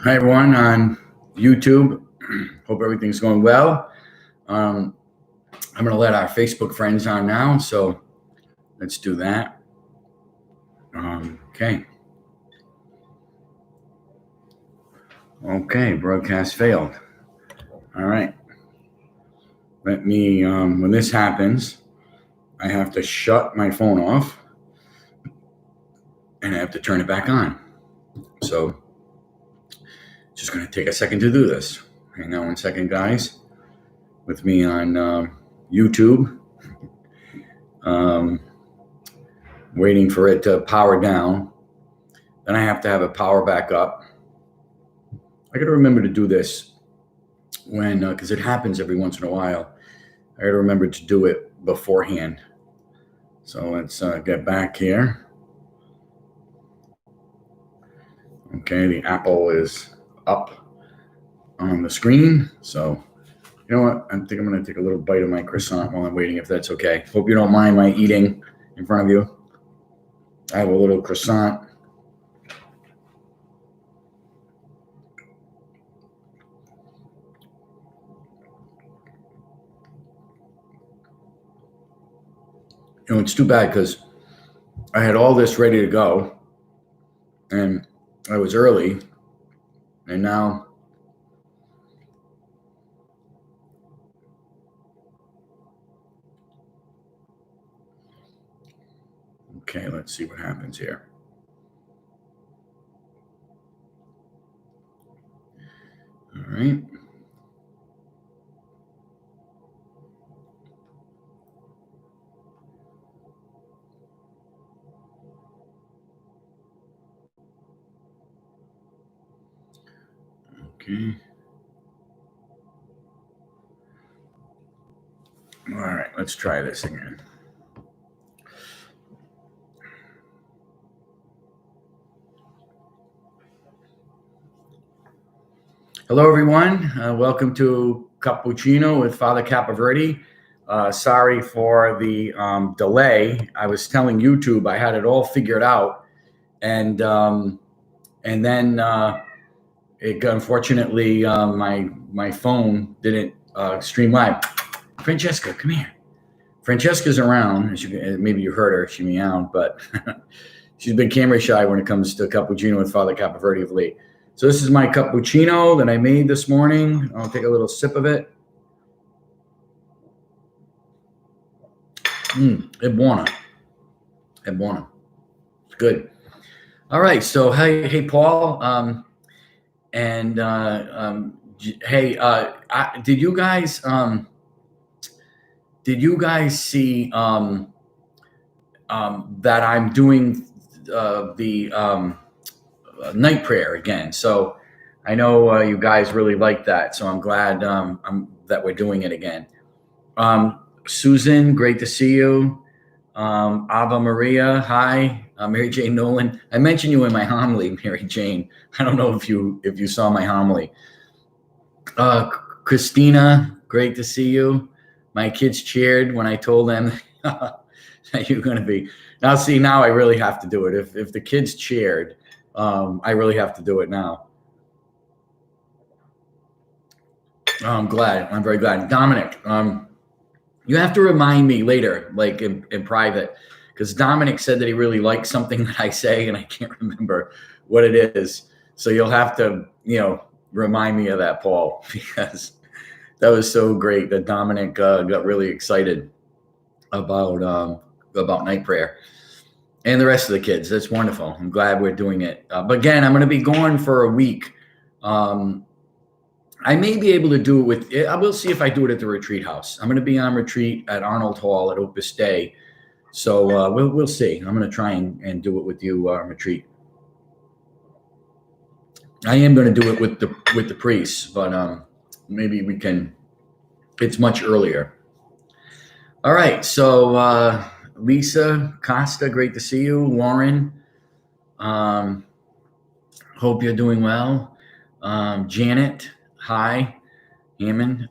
Hi, everyone on YouTube. Hope everything's going well. I'm going to let our Facebook friends on now, so let's do that. Okay. Okay, broadcast failed. All right. Let me, when this happens, I have to shut my phone off and I have to turn it back on. So, just going to take a second to do this. Hang on 1 second, guys. With me on YouTube. Waiting for it to power down. Then I have to have it power back up. I got to remember to do this when, because it happens every once in a while. I got to remember to do it beforehand. So let's get back here. Okay, the apple is up on the screen. So, you know what? I think I'm going to take a little bite of my croissant while I'm waiting, if that's okay. Hope you don't mind my eating in front of you. I have a little croissant. You know, it's too bad because I had all this ready to go and I was early, and now okay, let's see what happens here. All right. Okay. All right, let's try this again. Hello, everyone. Welcome to Cappuccino with Father Capoverdi. Sorry for the delay. I was telling YouTube I had it all figured out, and then it unfortunately my phone didn't stream live. Francesca, come here. Francesca's around. As maybe you heard her. She meowed, but she's been camera shy when it comes to Cappuccino with Father Capoverdi of late. So this is my cappuccino that I made this morning. I'll take a little sip of it. È buona. È buona. It's good. All right. So hey Paul. Hey, did you guys see that I'm doing the night prayer again? So I know you guys really like that, so I'm glad that we're doing it again. Susan, great to see you. Ava Maria, hi. Mary Jane Nolan. I mentioned you in my homily, Mary Jane. I don't know if you saw my homily. Christina, great to see you. My kids cheered when I told them that you're going to be. Now, see, now I really have to do it. If the kids cheered, I really have to do it now. I'm glad. I'm very glad. Dominic, you have to remind me later, like in private, because Dominic said that he really likes something that I say, and I can't remember what it is. So you'll have to, remind me of that, Paul, because that was so great that Dominic got really excited about night prayer. And the rest of the kids. That's wonderful. I'm glad we're doing it. But again, I'm going to be gone for a week. I may be able to do it with, I will see if I do it at the retreat house. I'm going to be on retreat at Arnold Hall at Opus Dei. So we'll see. I'm going to try and do it with you on retreat. I am going to do it with the priests, but maybe we can, it's much earlier. All right. So Lisa Costa, great to see you. Lauren, hope you're doing well. Janet, hi. Hammond,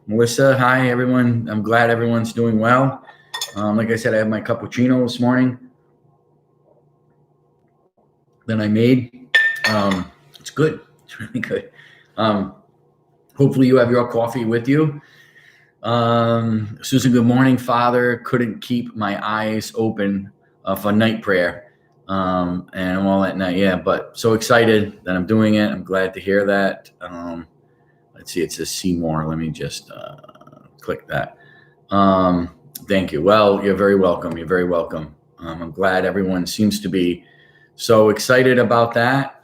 Melissa, hi everyone. I'm glad everyone's doing well. Like I said, I had my cappuccino this morning that I made. It's good. It's really good. Hopefully you have your coffee with you. Susan, good morning, Father. Couldn't keep my eyes open for night prayer. And I'm all at night. Yeah, but so excited that I'm doing it. I'm glad to hear that. Let's see, it says see more. Let me just click that. Thank you. Well, you're very welcome. You're very welcome. I'm glad everyone seems to be so excited about that.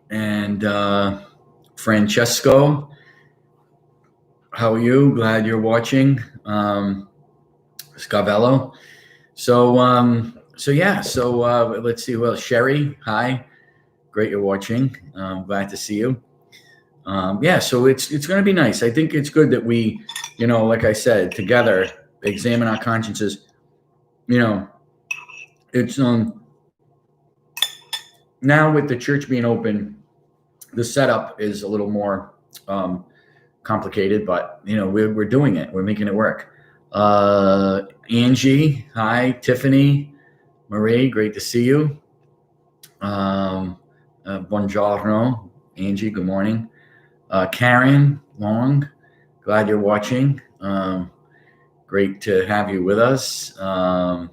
And Francesco, how are you? Glad you're watching. Scavello. So let's see. Well, Sherry, hi. Great you're watching. Glad to see you. So it's going to be nice. I think it's good that we, like I said, together examine our consciences. It's now with the church being open, the setup is a little more complicated, but we're doing it. We're making it work. Angie, hi. Tiffany, Marie, great to see you. Buongiorno, Angie. Good morning. Karen Long, glad you're watching. Great to have you with us. And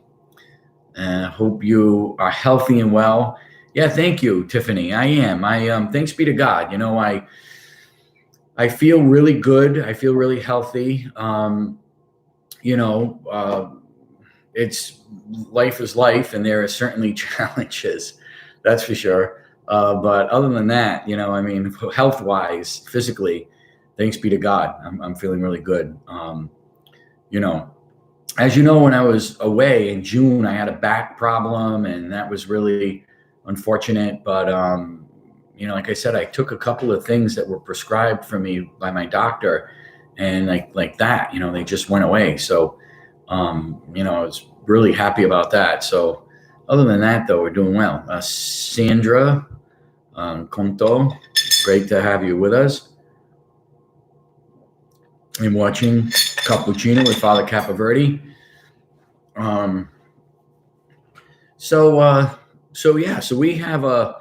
I hope you are healthy and well. Yeah, thank you, Tiffany. I am. Thanks be to God. I feel really good. I feel really healthy. It's life is life, and there are certainly challenges. That's for sure. But other than that, health-wise, physically, thanks be to God, I'm feeling really good. As you know, when I was away in June, I had a back problem, and that was really unfortunate. But like I said, I took a couple of things that were prescribed for me by my doctor, and like that, they just went away. So, I was really happy about that. So, other than that, though, we're doing well. Sandra Conto, great to have you with us. I'm watching Cappuccino with Father Capoverdi. So we have a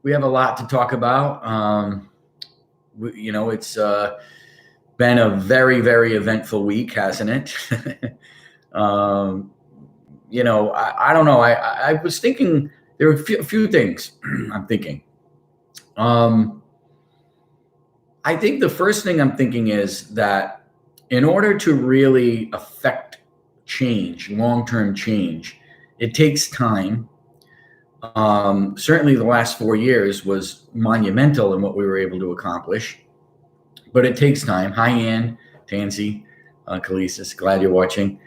lot to talk about. It's been a very, very eventful week, hasn't it? I don't know. I was thinking there are a few things I'm thinking. I think the first thing I'm thinking is that in order to really affect change, long-term change, it takes time. Certainly the last 4 years was monumental in what we were able to accomplish, but it takes time. Hi, Ann, Tansy, Kalisis, glad you're watching.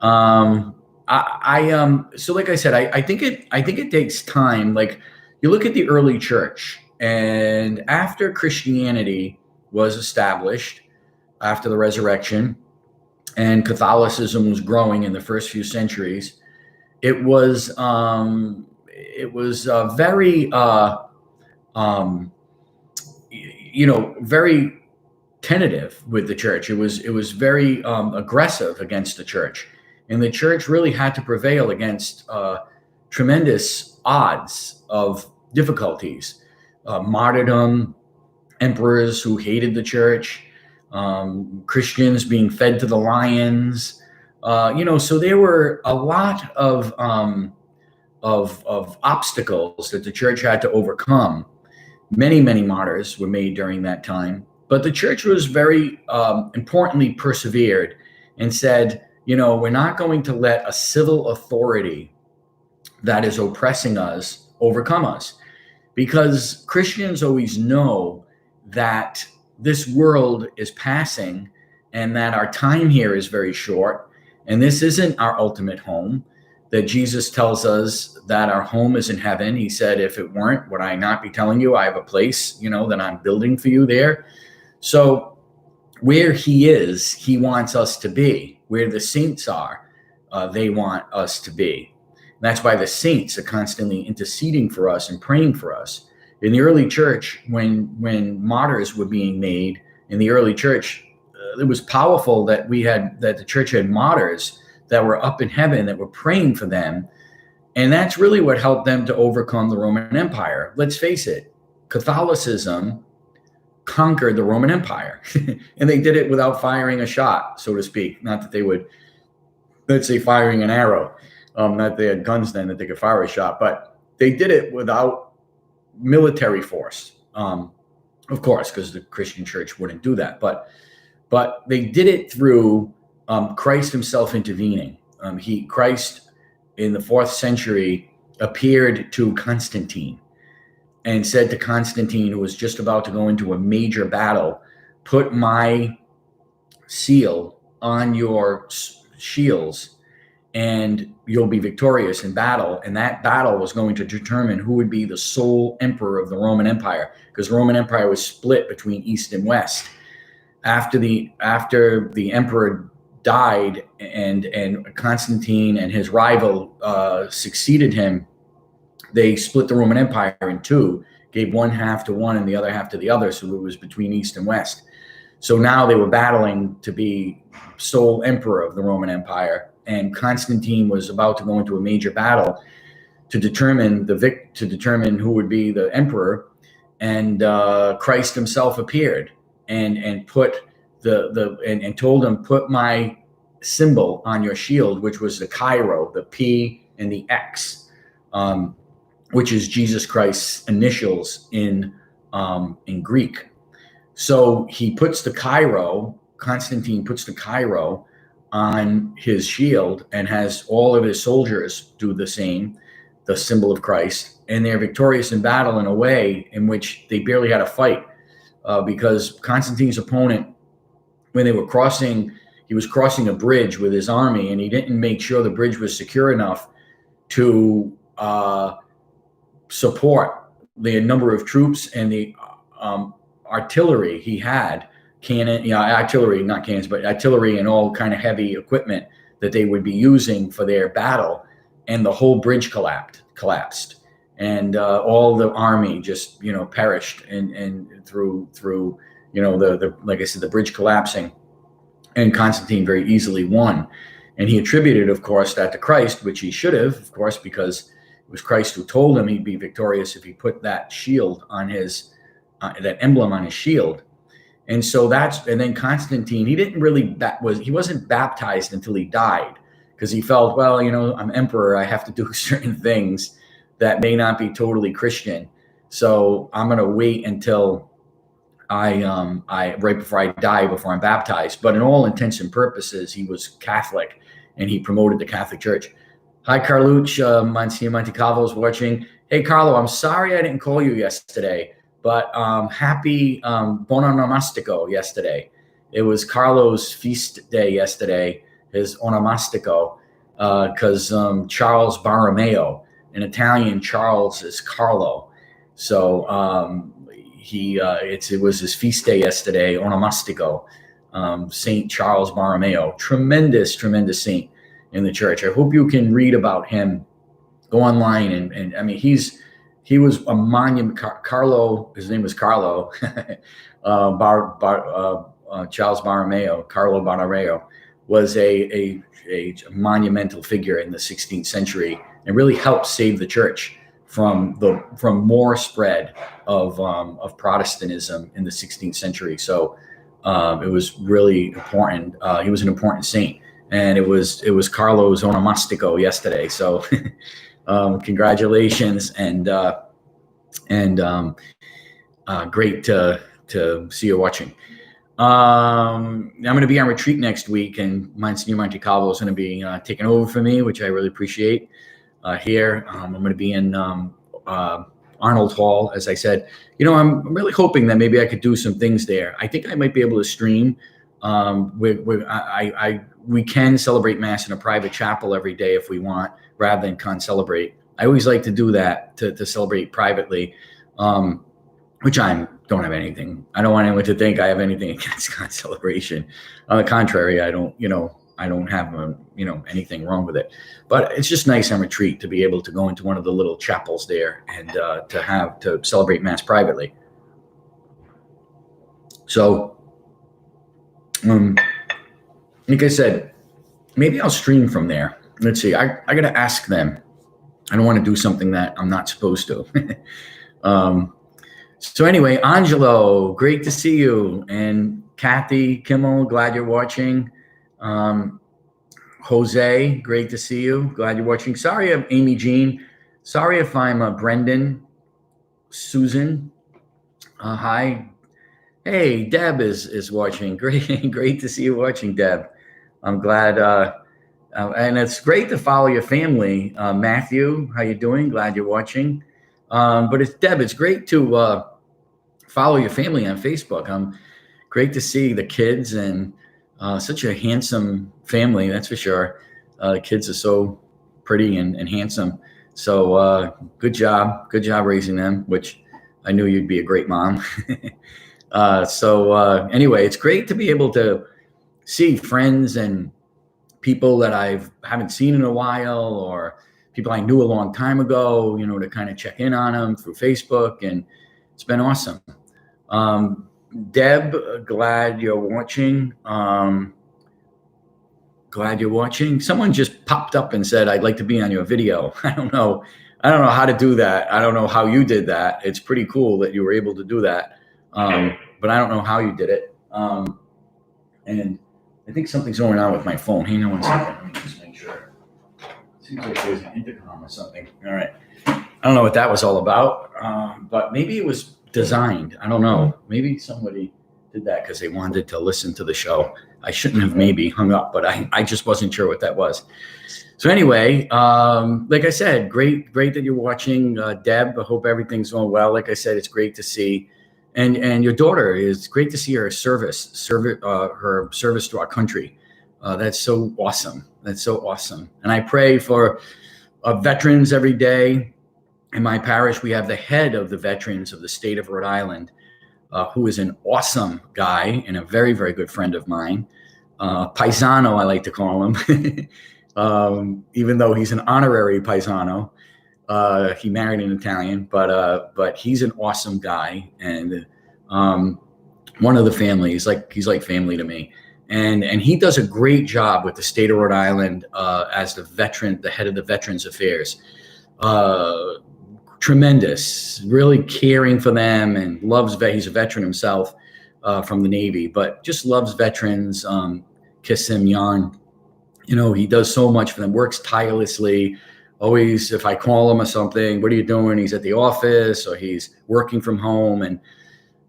So like I said, I think it takes time. Like you look at the early church, and after Christianity was established, after the resurrection, and Catholicism was growing in the first few centuries, it was very very tentative with the church. It was very aggressive against the church, and the church really had to prevail against tremendous odds of difficulties, martyrdom, emperors who hated the church, Christians being fed to the lions. So there were a lot of obstacles that the church had to overcome. Many, many martyrs were made during that time, but the church was very importantly persevered and said, we're not going to let a civil authority that is oppressing us overcome us, because Christians always know that this world is passing and that our time here is very short, and this isn't our ultimate home. That Jesus tells us that our home is in heaven. He said, if it weren't, would I not be telling you I have a place, that I'm building for you there? So where he is, he wants us to be. Where the saints are, they want us to be. And that's why the saints are constantly interceding for us and praying for us. In the early church, when martyrs were being made in the early church, it was powerful that the church had martyrs that were up in heaven that were praying for them. And that's really what helped them to overcome the Roman Empire. Let's face it, Catholicism conquered the Roman Empire, and they did it without firing a shot, so to speak. Not that they would, let's say, firing an arrow. Not that they had guns then that they could fire a shot, but they did it without military force. Of course, because the Christian church wouldn't do that. But they did it through Christ himself intervening. Christ in the 4th century appeared to Constantine and said to Constantine, who was just about to go into a major battle, put my seal on your shields and you'll be victorious in battle. And that battle was going to determine who would be the sole emperor of the Roman Empire, because the Roman Empire was split between East and West. After the emperor died and Constantine and his rival succeeded him, they split the Roman Empire in two, gave one half to one and the other half to the other. So it was between East and West. So now they were battling to be sole emperor of the Roman Empire. And Constantine was about to go into a major battle to determine who would be the emperor. And Christ himself appeared and put and told him, put my symbol on your shield, which was the Chi-Rho, the P and the X, which is Jesus Christ's initials in Greek. So he puts the Chi-Rho, Constantine puts the Chi-Rho on his shield and has all of his soldiers do the same, the symbol of Christ, and they're victorious in battle in a way in which they barely had a fight, because Constantine's opponent, when they were crossing, he was crossing a bridge with his army, and he didn't make sure the bridge was secure enough to support the number of troops and the artillery he had. Artillery, not cannons, but artillery and all kind of heavy equipment that they would be using for their battle. And the whole bridge collapsed. And all the army just, perished and through the like I said, the bridge collapsing. And Constantine very easily won. And he attributed, of course, that to Christ, which he should have, of course, because it was Christ who told him he'd be victorious if he put that shield on his, that emblem on his shield. And so and then Constantine, he wasn't baptized until he died, because he felt, well, I'm emperor, I have to do certain things that may not be totally Christian. So I'm going to wait until right before I die, before I'm baptized. But in all intents and purposes, he was Catholic, and he promoted the Catholic Church. Hi, Carlucci, Monsignor Montecalvo's watching. Hey, Carlo, I'm sorry I didn't call you yesterday. But happy Buononomastico yesterday. It was Carlo's feast day yesterday, his onomastico, because Charles Borromeo, in Italian, Charles is Carlo. So it was his feast day yesterday, onomastico, Saint Charles Borromeo, tremendous saint in the church. I hope you can read about him. Go online and I mean, he was a monument. Carlo, his name was Carlo, Charles Borromeo. Carlo Borromeo was a monumental figure in the 16th century and really helped save the church from more spread of Protestantism in the 16th century. So it was really important. He was an important saint, and it was Carlo's onomastico yesterday. So. Congratulations and great to see you watching. I'm going to be on retreat next week, and Monsignor Montecalvo is going to be taking over for me, which I really appreciate. Here, I'm going to be in Arnold Hall, as I said. I'm really hoping that maybe I could do some things there. I think I might be able to stream. We can celebrate Mass in a private chapel every day if we want, rather than concelebrate. I always like to do that, to celebrate privately, which I don't have anything. I don't want anyone to think I have anything against concelebration. On the contrary, I don't have anything wrong with it. But it's just nice on retreat to be able to go into one of the little chapels there and to celebrate Mass privately. So Um, like I said, maybe I'll stream from there. Let's see. I got to ask them. I don't want to do something that I'm not supposed to. So anyway, Angelo, great to see you. And Kathy Kimmel, glad you're watching. Jose, great to see you. Glad you're watching. Sorry, I'm Amy Jean. Sorry if I'm Brendan. Susan, hi. Hey, Deb is watching. Great to see you watching, Deb. I'm glad. And it's great to follow your family. Matthew, how you doing? Glad you're watching. But it's Deb. It's great to follow your family on Facebook. Great to see the kids and such a handsome family. That's for sure. The kids are so pretty and handsome. So good job raising them. Which I knew you'd be a great mom. Anyway, it's great to be able to see friends and people that I haven't seen in a while, or people I knew a long time ago, to kind of check in on them through Facebook. And it's been awesome. Deb, glad you're watching. Glad you're watching. Someone just popped up and said, I'd like to be on your video. I don't know how to do that. I don't know how you did that. It's pretty cool that you were able to do that. But I don't know how you did it. And I think something's going on with my phone. Hang on one second. Let me just make sure. Seems like there's an intercom or something. All right. I don't know what that was all about, but maybe it was designed. I don't know. Maybe somebody did that because they wanted to listen to the show. I shouldn't have maybe hung up, but I just wasn't sure what that was. So anyway, like I said, great that you're watching, Deb. I hope everything's going well. Like I said, it's great to see. And your daughter, is great to see her service to our country. That's so awesome. That's so awesome. And I pray for veterans every day. In my parish, we have the head of the veterans of the state of Rhode Island, who is an awesome guy and a very, very good friend of mine. Paisano, I like to call him, even though he's an honorary paisano. He married an Italian, but he's an awesome guy, and one of the family. He's like family to me, and he does a great job with the state of Rhode Island as the head of the Veterans Affairs. Tremendous, really caring for them, and loves. He's a veteran himself from the Navy, but just loves veterans. Kiss him, Jan. He does so much for them. Works tirelessly. Always, if I call him or something, what are you doing? He's at the office or he's working from home, and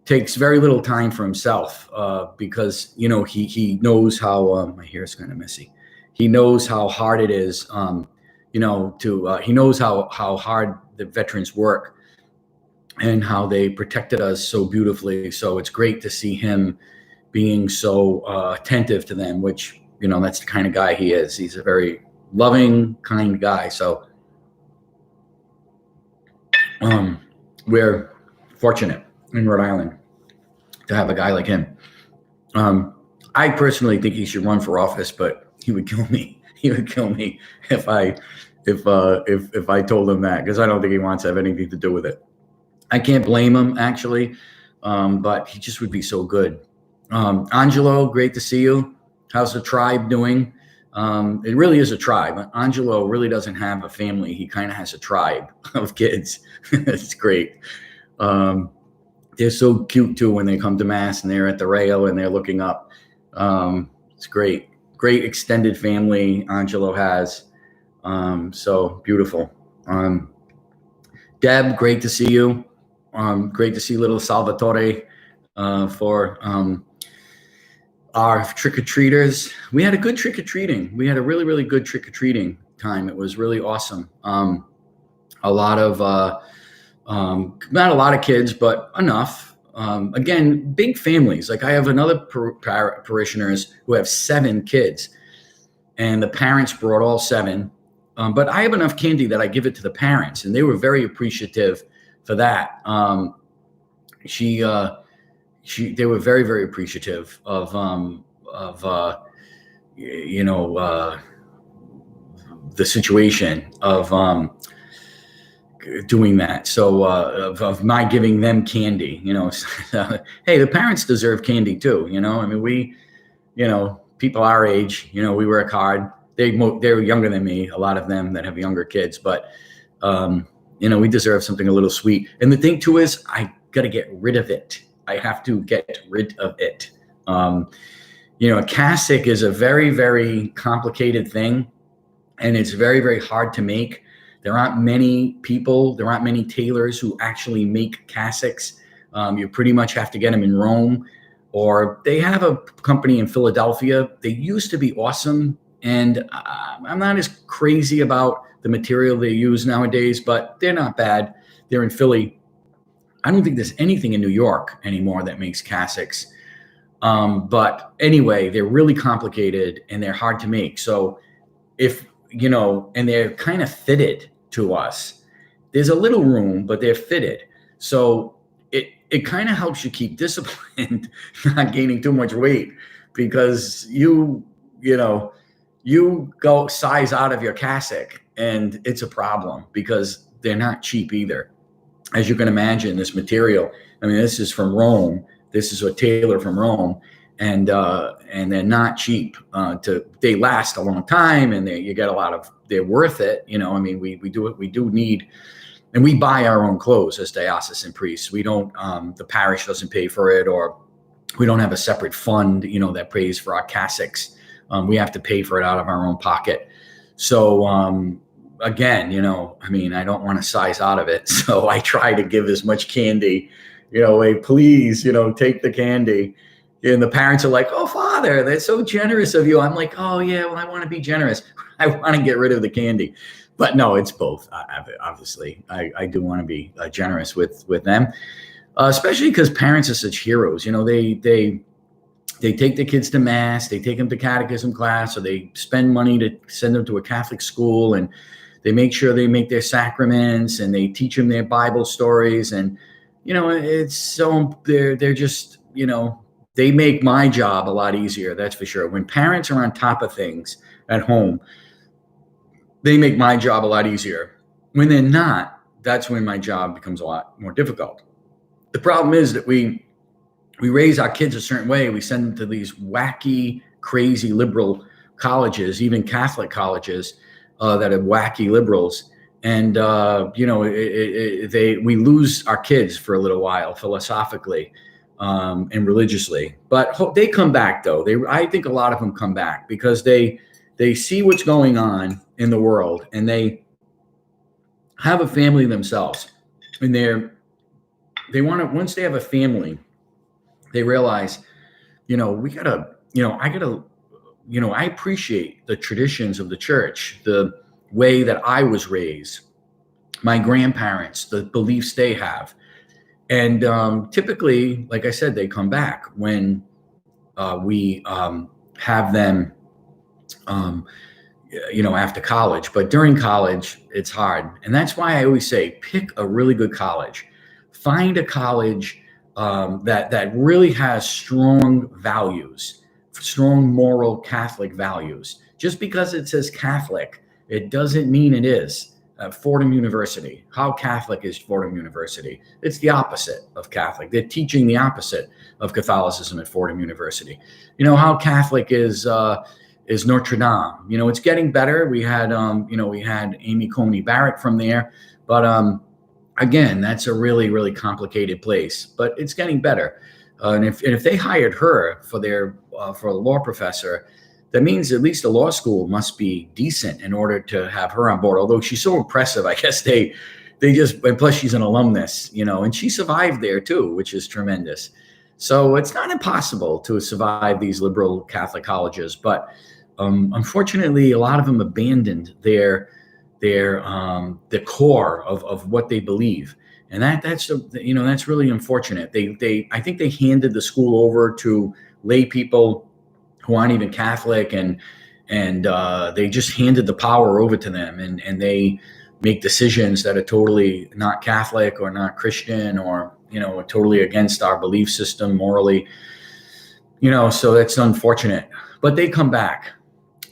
takes very little time for himself because, he knows how my hair is kind of messy. He knows how hard it is, he knows how hard the veterans work and how they protected us so beautifully. So it's great to see him being so attentive to them, which, that's the kind of guy he is. He's a very loving, kind guy. So we're fortunate in Rhode Island to have a guy like him. I personally think he should run for office, but he would kill me. He would kill me if I told him that, because I don't think he wants to have anything to do with it. I can't blame him, actually, but he just would be so good. Angelo, great to see you. How's the tribe doing? It really is a tribe. Angelo really doesn't have a family. He kind of has a tribe of kids. It's great. They're so cute too when they come to mass and they're at the rail and they're looking up. It's great. Great extended family Angelo has. So beautiful. Deb, great to see you. Great to see little Salvatore for our trick-or-treaters. We had a good trick-or-treating. We had a really, really good trick-or-treating time. It was really awesome. A lot of, not a lot of kids, but enough. Again, big families. Like I have another parishioners who have 7 kids, and the parents brought all 7. But I have enough candy that I give it to the parents, and they were very appreciative for that. They were very, very appreciative of the situation of doing that. So of my giving them candy, hey, the parents deserve candy too. I mean, people our age, we work hard. They're younger than me, a lot of them that have younger kids, but we deserve something a little sweet. And the thing too is, I got to get rid of it. I have to get rid of it. A cassock is a very, very complicated thing, and it's very, very hard to make. There aren't many tailors who actually make cassocks. You pretty much have to get them in Rome, or they have a company in Philadelphia. They used to be awesome, and I'm not as crazy about the material they use nowadays, but they're not bad. They're in Philly. I don't think there's anything in New York anymore that makes cassocks. But anyway, they're really complicated and they're hard to make. So and they're kind of fitted to us. There's a little room, but they're fitted. So it kind of helps you keep disciplined, not gaining too much weight, because you go size out of your cassock and it's a problem, because they're not cheap either. As you can imagine, this material, this is from Rome. This is a tailor from Rome, and they're not cheap. They last a long time, and you get they're worth it. We do need, and we buy our own clothes as diocesan priests. We don't, the parish doesn't pay for it, or we don't have a separate fund, that pays for our cassocks. We have to pay for it out of our own pocket. So, again, I don't want to size out of it. So I try to give as much candy, hey, please, take the candy. And the parents are like, "Oh, Father, that's so generous of you." I'm like, "Oh yeah, well, I want to be generous. I want to get rid of the candy." But no, it's both. Obviously, I do want to be generous with them, especially because parents are such heroes. They take the kids to mass, they take them to catechism class, or they spend money to send them to a Catholic school, and they make sure they make their sacraments, and they teach them their Bible stories. And it's so they're just they make my job a lot easier. That's for sure. When parents are on top of things at home, they make my job a lot easier. When they're not, that's when my job becomes a lot more difficult. The problem is that we raise our kids a certain way. We send them to these wacky, crazy liberal colleges, even Catholic colleges that are wacky liberals. And, we lose our kids for a little while philosophically and religiously. But they come back, though. I think a lot of them come back because they see what's going on in the world, and they have a family themselves. And they want to, once they have a family, they realize, I appreciate the traditions of the church, the way that I was raised, my grandparents, the beliefs they have. And typically, like I said, they come back when we have them, after college. But during college, it's hard. And that's why I always say, pick a really good college. Find a college that really has strong values, strong moral Catholic values. Just because it says Catholic, it doesn't mean it is. Fordham University. How Catholic is Fordham University? It's the opposite of Catholic. They're teaching the opposite of Catholicism at Fordham University. How Catholic is Notre Dame. It's getting better. We had Amy Coney Barrett from there, but again, that's a really, really complicated place. But it's getting better. And if they hired her for a law professor, that means at least the law school must be decent in order to have her on board. Although she's so impressive, I guess they just, and plus she's an alumnus, and she survived there too, which is tremendous. So it's not impossible to survive these liberal Catholic colleges, but unfortunately, a lot of them abandoned the core of what they believe. And that's really unfortunate. I think they handed the school over to lay people who aren't even Catholic, and they just handed the power over to them, and they make decisions that are totally not Catholic or not Christian, or totally against our belief system morally. So that's unfortunate. But they come back.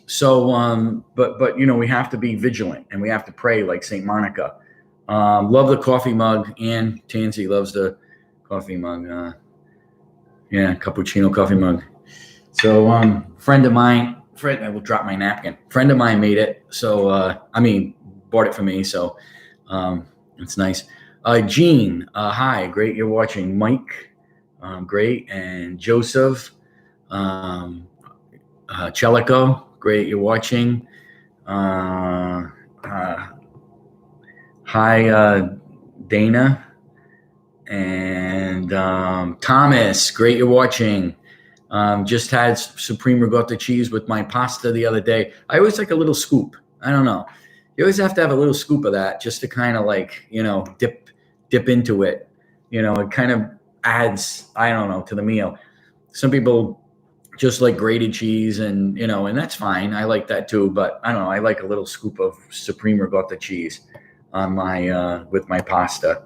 So, but we have to be vigilant, and we have to pray like Saint Monica. Love the coffee mug. Ann Tansy loves the coffee mug. Cappuccino coffee mug. So, friend of mine, I will drop my napkin. Friend of mine made it. So, bought it for me. So, it's nice. Gene, hi, great you're watching. Mike, great. And Joseph, um, Chelico, great you're watching. Uh, hi, Dana. And Thomas, great you're watching. Just had supreme ricotta cheese with my pasta the other day. I always like a little scoop. I don't know. You always have to have a little scoop of that just to kind of like, dip into it. It kind of adds, I don't know, to the meal. Some people just like grated cheese and that's fine. I like that too. But I don't know. I like a little scoop of supreme ricotta cheese on my, with my pasta.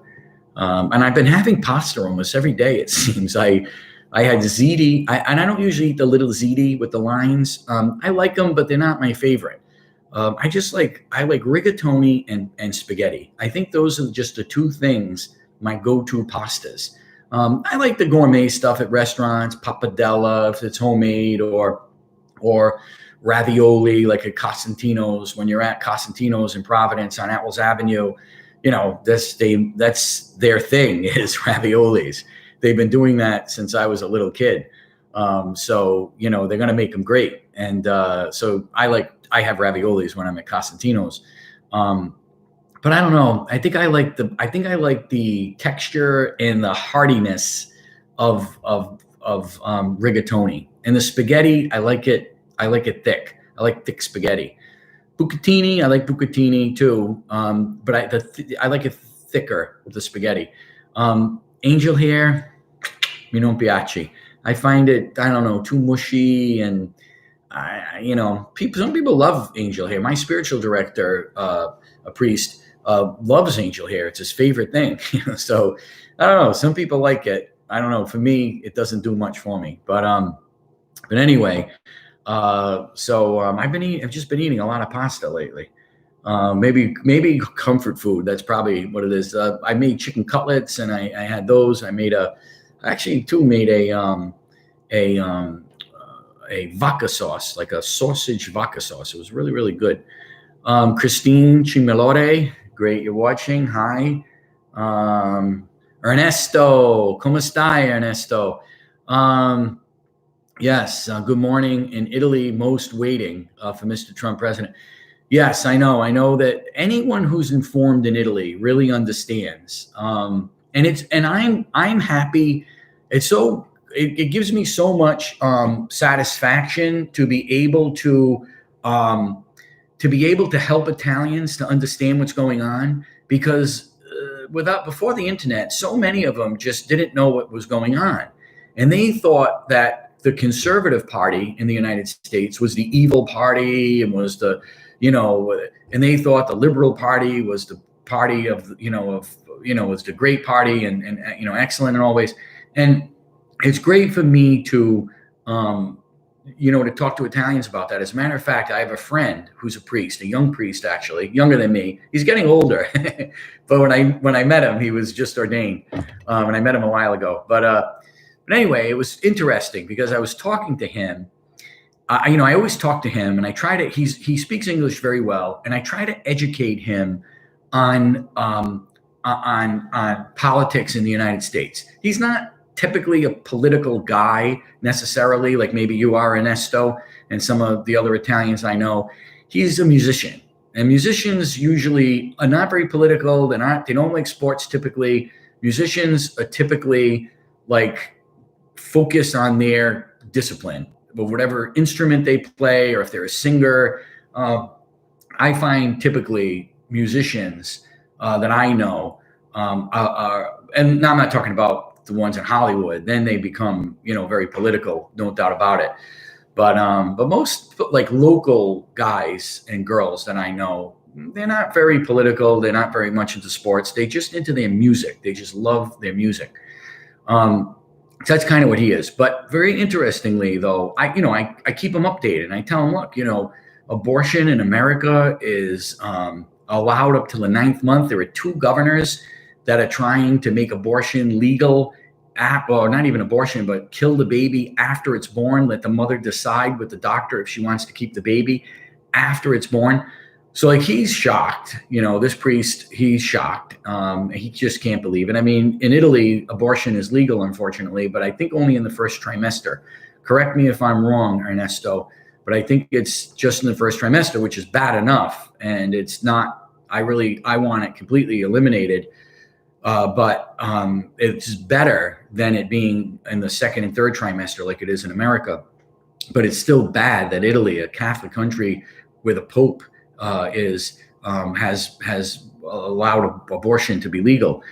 And I've been having pasta almost every day, it seems. I had ziti, and I don't usually eat the little ziti with the lines. I like them, but they're not my favorite. I like rigatoni and spaghetti. I think those are just the two things, my go-to pastas. I like the gourmet stuff at restaurants, pappardella if it's homemade, or ravioli like at Cosentino's. When you're at Cosentino's in Providence on Apples Avenue, that's their thing is raviolis. They've been doing that since I was a little kid. So they're going to make them great. And so I have raviolis when I'm at Cosentino's. But I don't know. I think I like the texture and the heartiness of rigatoni. And the spaghetti, I like it thick. I like thick spaghetti. Bucatini, I like bucatini too, but I like it thicker with the spaghetti. Angel hair, mi non piace. I find it, I don't know, too mushy, and some people love angel hair. My spiritual director, a priest, loves angel hair. It's his favorite thing. So I don't know. Some people like it. I don't know. For me, it doesn't do much for me. But anyway. I've just been eating a lot of pasta lately. Maybe comfort food. That's probably what it is. I made chicken cutlets and I had those. I made a vodka sauce, like a sausage vodka sauce. It was really, really good. Christine Chimilore, great. You're watching. Hi. Ernesto, ¿cómo está, Ernesto? Yes. Good morning. In Italy, most waiting for Mr. Trump president. Yes, I know. I know that anyone who's informed in Italy really understands. And I'm happy. It gives me so much satisfaction to be able to help Italians to understand what's going on, because before the internet, so many of them just didn't know what was going on, and they thought that the conservative party in the United States was the evil party and was and they thought the liberal party was the party was the great party and excellent in all ways. And it's great for me to talk to Italians about that. As a matter of fact, I have a friend who's a priest, a young priest, actually, younger than me. He's getting older, but when I met him, he was just ordained, and I met him a while ago. But anyway, it was interesting because I was talking to him. I always talk to him, and I try to. He speaks English very well, and I try to educate him on politics in the United States. He's not typically a political guy necessarily, like maybe you are, Ernesto, and some of the other Italians I know. He's a musician, and musicians usually are not very political. They don't like sports typically. Musicians are typically like focus on their discipline, but whatever instrument they play, or if they're a singer. I find typically musicians that I know and now I'm not talking about the ones in Hollywood. Then they become, very political, no doubt about it. But most like local guys and girls that I know, they're not very political. They're not very much into sports. They're just into their music. They just love their music. So that's kind of what he is. But very interestingly, though, I keep him updated, and I tell him, look, abortion in America is allowed up to the 9th month. There are 2 governors that are trying to make abortion legal or not even abortion, but kill the baby after it's born. Let the mother decide with the doctor if she wants to keep the baby after it's born. So like he's shocked, this priest, he's shocked. He just can't believe it. I mean, in Italy, abortion is legal, unfortunately, but I think only in the first trimester. Correct me if I'm wrong, Ernesto, but I think it's just in the first trimester, which is bad enough. And it's not, I want it completely eliminated. But it's better than it being in the second and third trimester like it is in America. But it's still bad that Italy, a Catholic country where the Pope has allowed abortion to be legal.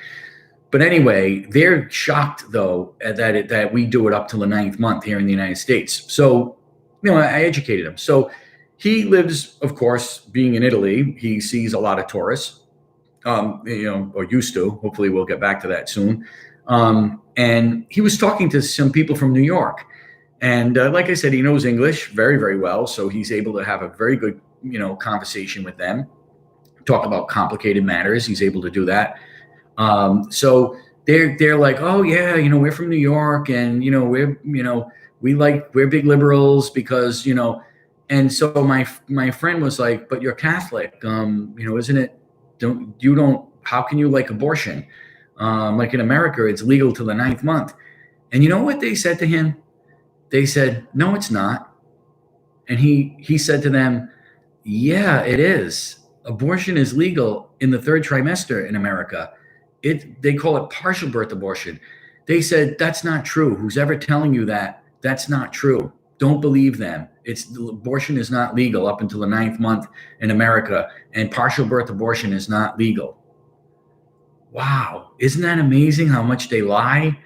But anyway, they're shocked though that we do it up to the 9th month here in the United States. So, I educated him. So he lives, of course, being in Italy, he sees a lot of tourists, or used to. Hopefully we'll get back to that soon. And he was talking to some people from New York. And like I said, he knows English very, very well. So he's able to have a very good, conversation with them, talk about complicated matters. He's able to do that. So they're like, oh yeah, we're from New York, and we're big liberals because and so my friend was like, but you're Catholic, isn't it? How can you like abortion? Like in America, it's legal to the 9th month. And you know what they said to him? They said, no, it's not. And he said to them, yeah, it is. Abortion is legal in the 3rd trimester in America. They call it partial birth abortion. They said, that's not true. Who's ever telling you that? That's not true. Don't believe them. Abortion is not legal up until the 9th month in America, and partial birth abortion is not legal. Wow. Isn't that amazing how much they lie?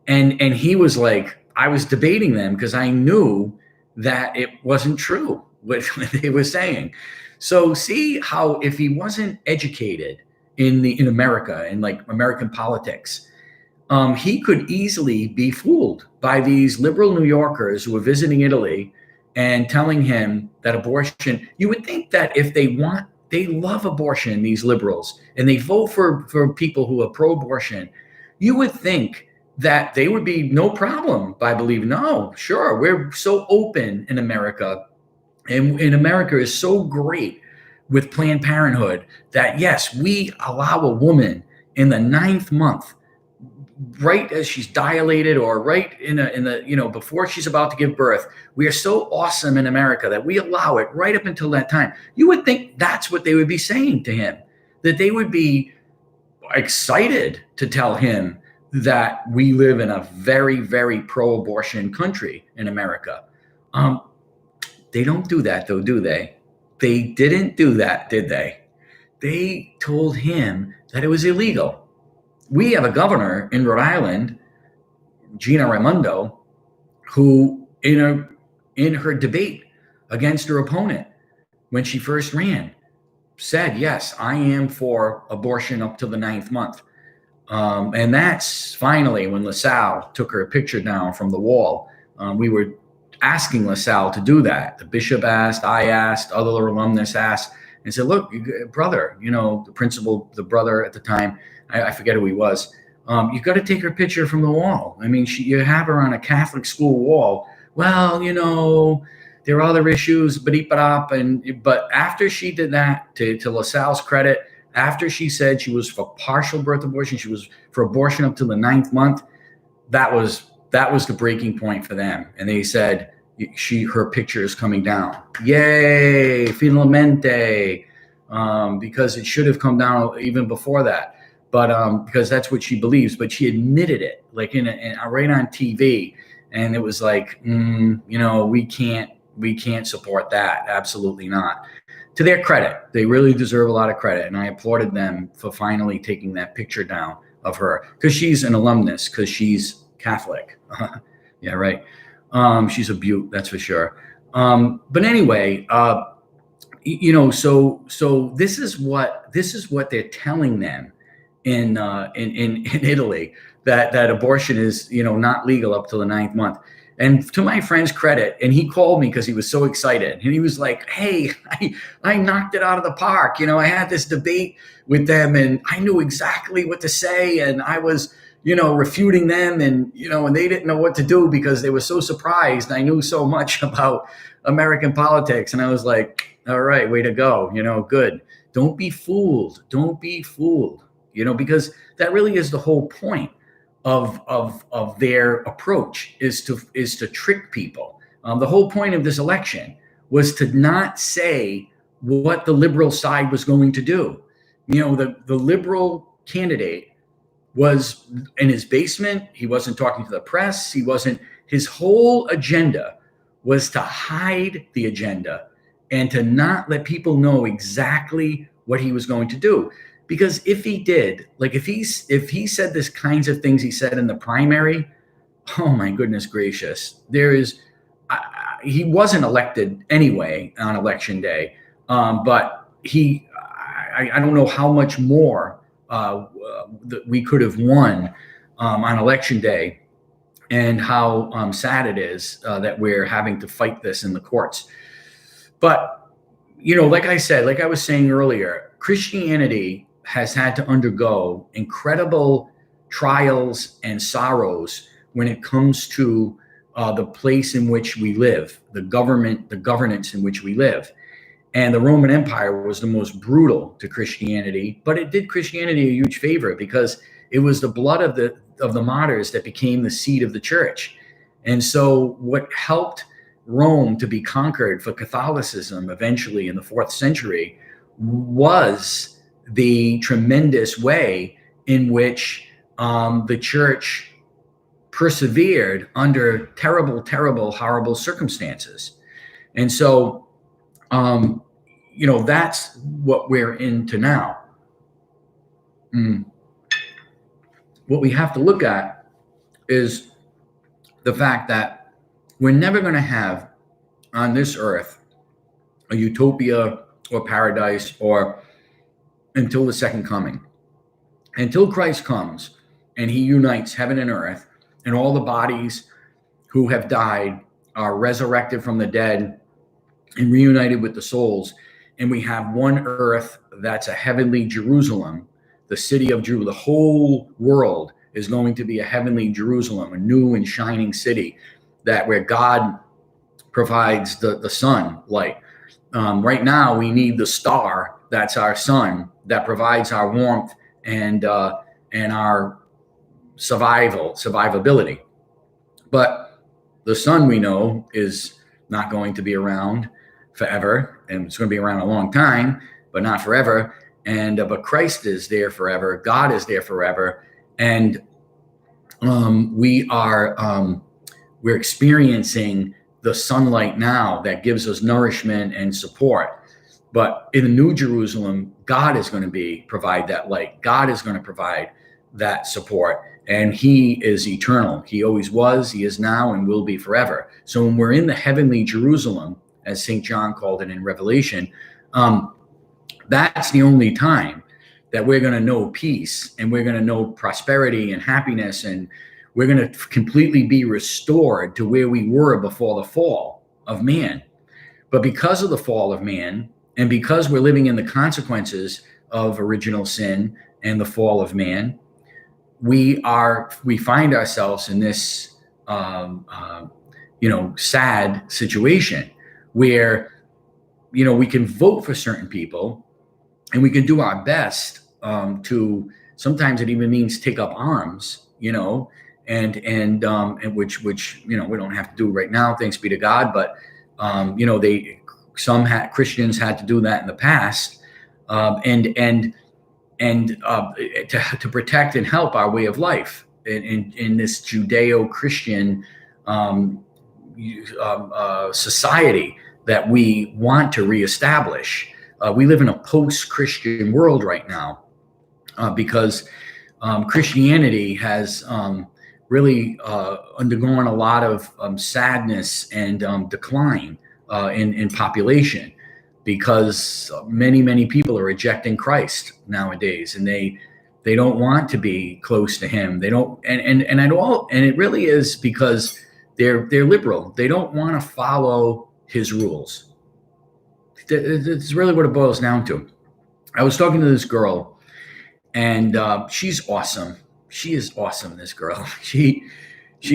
And he was like, I was debating them because I knew that it wasn't true what they were saying. So see how if he wasn't educated in America, in like American politics, he could easily be fooled by these liberal New Yorkers who were visiting Italy and telling him that abortion, you would think that if they love abortion, these liberals, and they vote for people who are pro-abortion, you would think that they would be no problem by believing, no, sure, we're so open in America, and in America is so great with Planned Parenthood that yes, we allow a woman in the 9th month, right as she's dilated or right in the before she's about to give birth. We are so awesome in America that we allow it right up until that time. You would think that's what they would be saying to him, that they would be excited to tell him that we live in a very, very pro-abortion country in America. They don't do that though, do they? They didn't do that, did they? They told him that it was illegal. We have a governor in Rhode Island, Gina Raimondo, who in her debate against her opponent when she first ran said, yes, I am for abortion up to the 9th month. And that's finally when LaSalle took her picture down from the wall. We were asking LaSalle to do that. The bishop asked, I asked, other alumnus asked, and said, look, brother, the principal, the brother at the time, I forget who he was. You got to take her picture from the wall. I mean, you have her on a Catholic school wall. Well, there are other issues, but after she did that, to LaSalle's credit, after she said she was for partial birth abortion, she was for abortion up to the 9th month, that was the breaking point for them. And they said, her picture is coming down. Yay, finalmente. Because it should have come down even before that. But because that's what she believes. But she admitted it, like right on TV. And it was like, we can't support that. Absolutely not. To their credit, they really deserve a lot of credit. And I applauded them for finally taking that picture down of her, because she's an alumnus, because she's Catholic. Yeah, right. She's a beaut, that's for sure. But anyway, so this is what they're telling them in Italy, that abortion is, not legal up till the 9th month. And to my friend's credit, and he called me because he was so excited, and he was like, hey, I knocked it out of the park. I had this debate with them and I knew exactly what to say. And I was, refuting them, and and they didn't know what to do because they were so surprised I knew so much about American politics. And I was like, all right, way to go, good. Don't be fooled. Don't be fooled, because that really is the whole point of their approach, is to trick people. The whole point of this election was to not say what the liberal side was going to do. The liberal candidate was in his basement. He wasn't talking to the press. His whole agenda was to hide the agenda and to not let people know exactly what he was going to do. Because if he did, like if he said this kinds of things he said in the primary, oh my goodness gracious, he wasn't elected anyway on election day. But I don't know how much more that we could have won on election day, and how sad it is that we're having to fight this in the courts. But, like I said, like I was saying earlier, Christianity has had to undergo incredible trials and sorrows when it comes to the place in which we live, the governance in which we live. And the Roman Empire was the most brutal to Christianity, but it did Christianity a huge favor, because it was the blood of the martyrs that became the seed of the church. And so what helped Rome to be conquered for Catholicism eventually in the 4th century was the tremendous way in which the church persevered under terrible, terrible, horrible circumstances. And so that's what we're into now. What we have to look at is the fact that we're never going to have on this earth a utopia or paradise or until the second coming. Until Christ comes and he unites heaven and earth, and all the bodies who have died are resurrected from the dead and reunited with the souls, and we have one earth that's a heavenly Jerusalem, the city of Jerusalem. The whole world is going to be a heavenly Jerusalem, a new and shining city where God provides the sunlight. Right now, we need the star that's our sun, that provides our warmth and our survivability. But the sun, we know, is not going to be around forever, and it's going to be around a long time, but not forever. But Christ is there forever. God is there forever, and we're experiencing the sunlight now that gives us nourishment and support. But in the New Jerusalem, God is going to provide that light. God is going to provide that support, and he is eternal. He always was, he is now, and will be forever. So when we're in the heavenly Jerusalem, as St. John called it in Revelation, that's the only time that we're going to know peace, and we're going to know prosperity and happiness, and we're going to completely be restored to where we were before the fall of man. But because of the fall of man, and because we're living in the consequences of original sin and the fall of man, we find ourselves in this sad situation where we can vote for certain people, and we can do our best to, sometimes it even means take up arms, and which we don't have to do right now, thanks be to God, but Christians had to do that in the past, to protect and help our way of life in this Judeo-Christian society that we want to reestablish. We live in a post-Christian world right now, because Christianity has really undergone a lot of sadness and decline in population, because many people are rejecting Christ nowadays, and they don't want to be close to him. They don't, and it really is because they're liberal. They don't want to follow his rules. It's really what it boils down to. I was talking to this girl, and she's awesome. she is awesome. This girl, she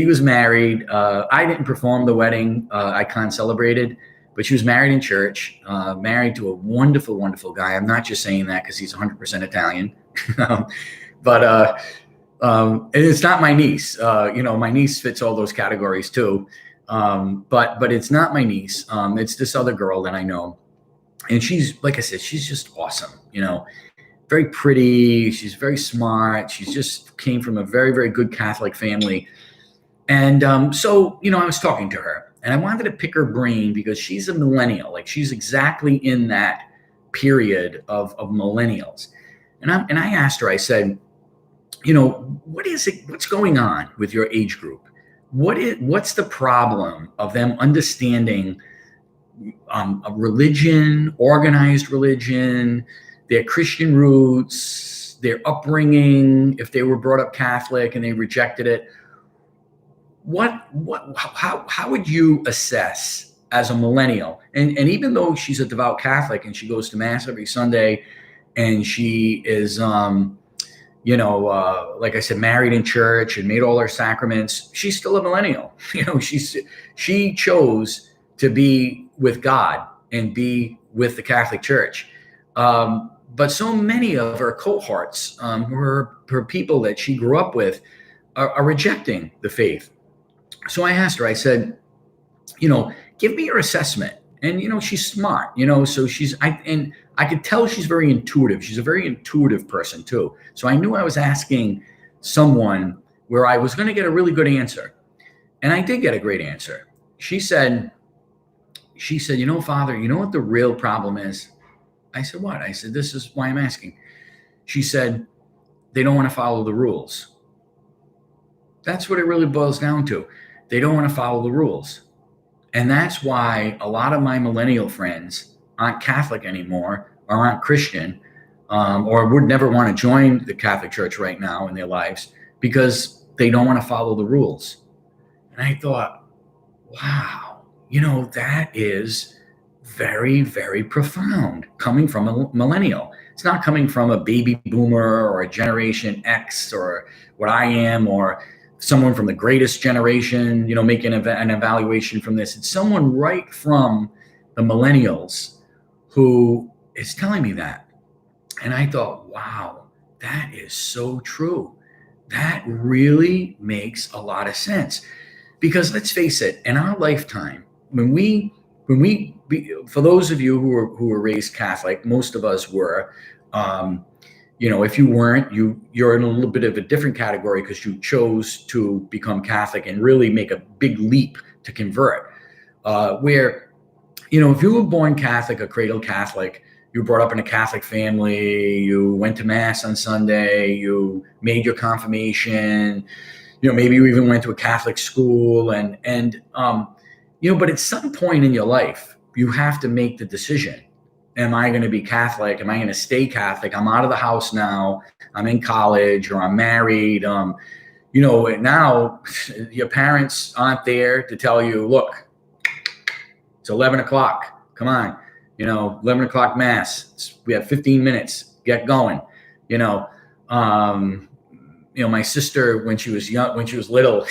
was married. I didn't perform the wedding. I can't celebrated, but she was married in church, married to a wonderful, wonderful guy. I'm not just saying that because he's 100% Italian, but and it's not my niece. My niece fits all those categories too. But it's not my niece. It's this other girl that I know, and she's, like I said, she's just awesome. Very pretty. She's very smart. She's just came from a very, very good Catholic family. And so, I was talking to her and I wanted to pick her brain because she's a millennial. Like she's exactly in that period of millennials. And I asked her, I said, what is it? What's going on with your age group? What's the problem of them understanding a religion, organized religion, their Christian roots, their upbringing, if they were brought up Catholic and they rejected it? How would you assess as a millennial? And even though she's a devout Catholic and she goes to mass every Sunday and she is, like I said, married in church and made all her sacraments, she's still a millennial. She chose to be with God and be with the Catholic Church. But so many of her cohorts, her people that she grew up with, are rejecting the faith. So I asked her, I said, give me your assessment. And, she's smart, so I could tell she's very intuitive. She's a very intuitive person too. So I knew I was asking someone where I was going to get a really good answer. And I did get a great answer. She said, Father, you know what the real problem is? I said, what? I said, this is why I'm asking. She said, they don't want to follow the rules. That's what it really boils down to. They don't want to follow the rules. And that's why a lot of my millennial friends aren't Catholic anymore or aren't Christian, or would never want to join the Catholic Church right now in their lives because they don't want to follow the rules. And I thought, wow, that is very, very profound coming from a millennial. It's not coming from a baby boomer or a Generation X or what I am, or someone from the greatest generation, making an evaluation from this. It's someone right from the millennials who is telling me that. And I thought, wow, that is so true. That really makes a lot of sense. Because let's face it, in our lifetime, when we for those of you who were raised Catholic, most of us were, if you weren't, you're in a little bit of a different category because you chose to become Catholic and really make a big leap to convert. Where, if you were born Catholic, a cradle Catholic, you were brought up in a Catholic family, you went to mass on Sunday, you made your confirmation, maybe you even went to a Catholic school but at some point in your life, you have to make the decision. Am I going to be Catholic? Am I going to stay Catholic? I'm out of the house now. I'm in college or I'm married. Now your parents aren't there to tell you, look, it's 11 o'clock. Come on, 11 o'clock mass. We have 15 minutes. Get going. My sister, when she was young, when she was little,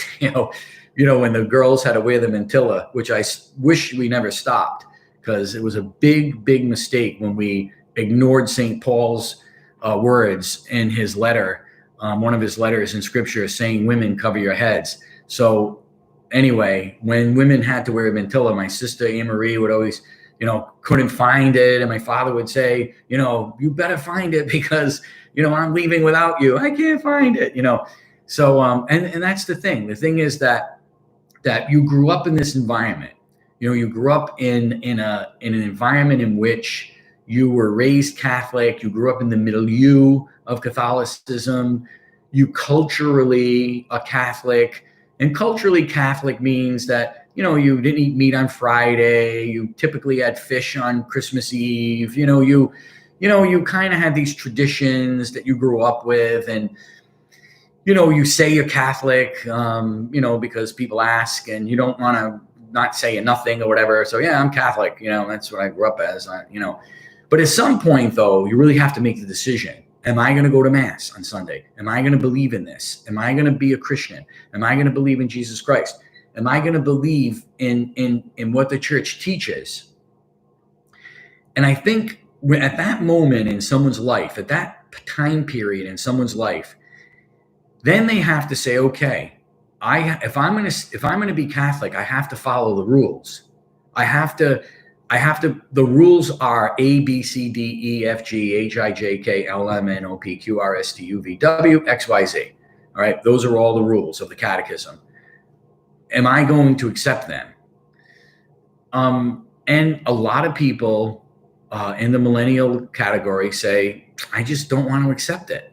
when the girls had to wear the mantilla, which I wish we never stopped, because it was a big, big mistake when we ignored St. Paul's words in his letter, one of his letters in scripture saying, women, cover your heads. So anyway, when women had to wear a mantilla, my sister Anne Marie would always, couldn't find it. And my father would say, you better find it because, I'm leaving without you. I can't find it, So, and that's the thing. The thing is that you grew up in this environment. You grew up in an environment in which you were raised Catholic. You grew up in the milieu of Catholicism. You culturally are Catholic, and culturally Catholic means that, you didn't eat meat on Friday. You typically had fish on Christmas Eve. You kind of had these traditions that you grew up with, and you say you're Catholic, because people ask, and you don't want to not say nothing or whatever. So yeah, I'm Catholic, that's what I grew up as, But at some point though, you really have to make the decision. Am I going to go to Mass on Sunday? Am I going to believe in this? Am I going to be a Christian? Am I going to believe in Jesus Christ? Am I going to believe in what the church teaches? And I think at that moment in someone's life, at that time period in someone's life, then they have to say, okay, if I'm going to be Catholic, I have to follow the rules. The rules are A, B, C, D, E, F, G, H, I, J, K, L, M, N, O, P, Q, R, S, T, U, V, W, X, Y, Z. All right. Those are all the rules of the catechism. Am I going to accept them? And a lot of people in the millennial category say, I just don't want to accept it.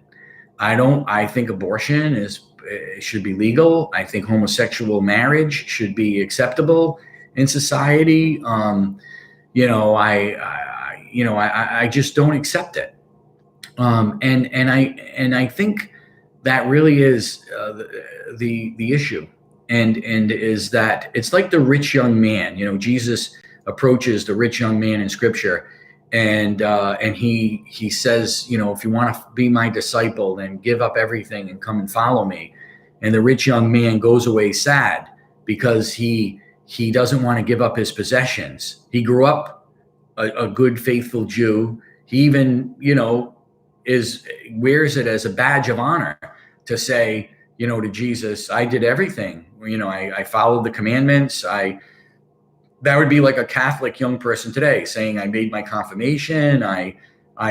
I think abortion should be legal. I think homosexual marriage should be acceptable in society. I just don't accept it. And I think that really is the issue. And is that it's like the rich young man. Jesus approaches the rich young man in Scripture, and he says, if you want to be my disciple, then give up everything and come and follow me. And the rich young man goes away sad because he doesn't want to give up his possessions. He grew up a good, faithful Jew. He even, wears it as a badge of honor to say, to Jesus, I did everything. I followed the commandments. That would be like a Catholic young person today saying, I made my confirmation. I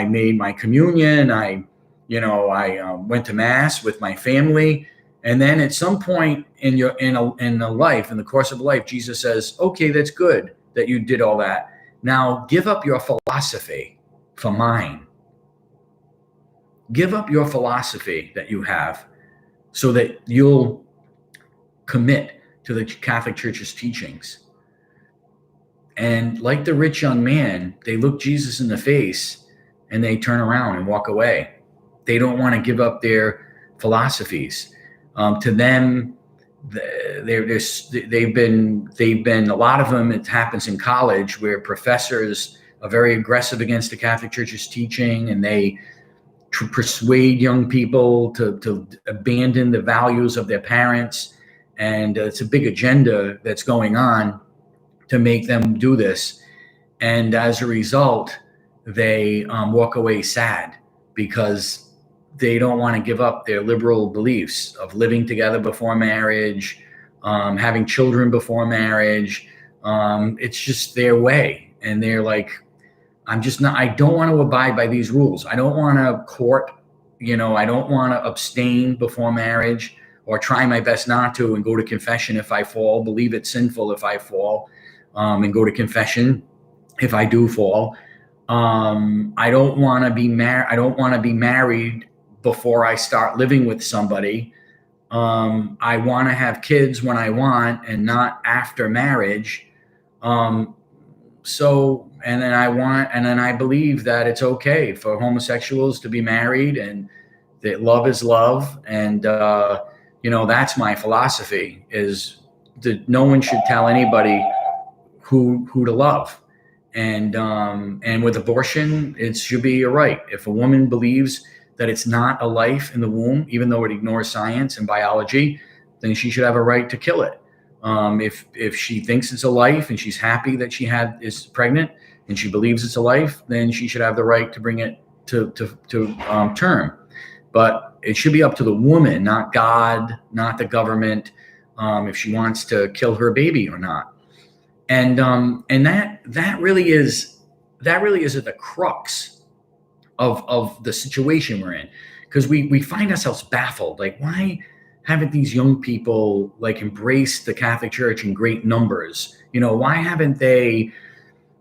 made my communion. I went to Mass with my family. And then at some point in the course of life, Jesus says, okay, that's good that you did all that. Now give up your philosophy for mine. Give up your philosophy that you have so that you'll commit to the Catholic Church's teachings. And like the rich young man, they look Jesus in the face and they turn around and walk away. They don't want to give up their philosophies. To them, they've been a lot of them. It happens in college where professors are very aggressive against the Catholic Church's teaching, and they persuade young people to abandon the values of their parents. And it's a big agenda that's going on to make them do this. And as a result, they walk away sad because they don't want to give up their liberal beliefs of living together before marriage, having children before marriage. It's just their way. And they're like, I don't want to abide by these rules. I don't want to court, I don't want to abstain before marriage or try my best not to and go to confession if I fall, believe it's sinful if I fall, and go to confession if I do fall. I don't want to be married. I don't want to be married before I start living with somebody. I want to have kids when I want and not after marriage. And then I believe that it's okay for homosexuals to be married and that love is love. And, that's my philosophy, is that no one should tell anybody who to love. And with abortion, it should be a right. If a woman believes that it's not a life in the womb, even though it ignores science and biology, then she should have a right to kill it. If she thinks it's a life and she's happy that she is pregnant and she believes it's a life, then she should have the right to bring it to term. But it should be up to the woman, not God, not the government, if she wants to kill her baby or not. And that really is at the crux of the situation we're in, because we find ourselves baffled. Like, why haven't these young people embraced the Catholic Church in great numbers? Why haven't they,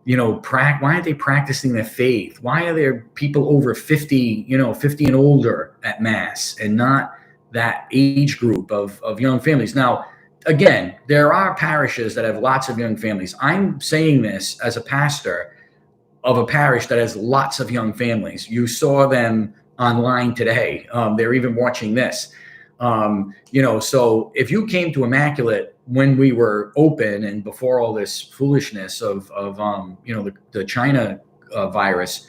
why aren't they practicing their faith? Why are there people over 50, 50 and older at Mass and not that age group of young families? Now, again, there are parishes that have lots of young families. I'm saying this as a pastor of a parish that has lots of young families. You saw them online today. They're even watching this. So if you came to Immaculate when we were open and before all this foolishness of the China virus,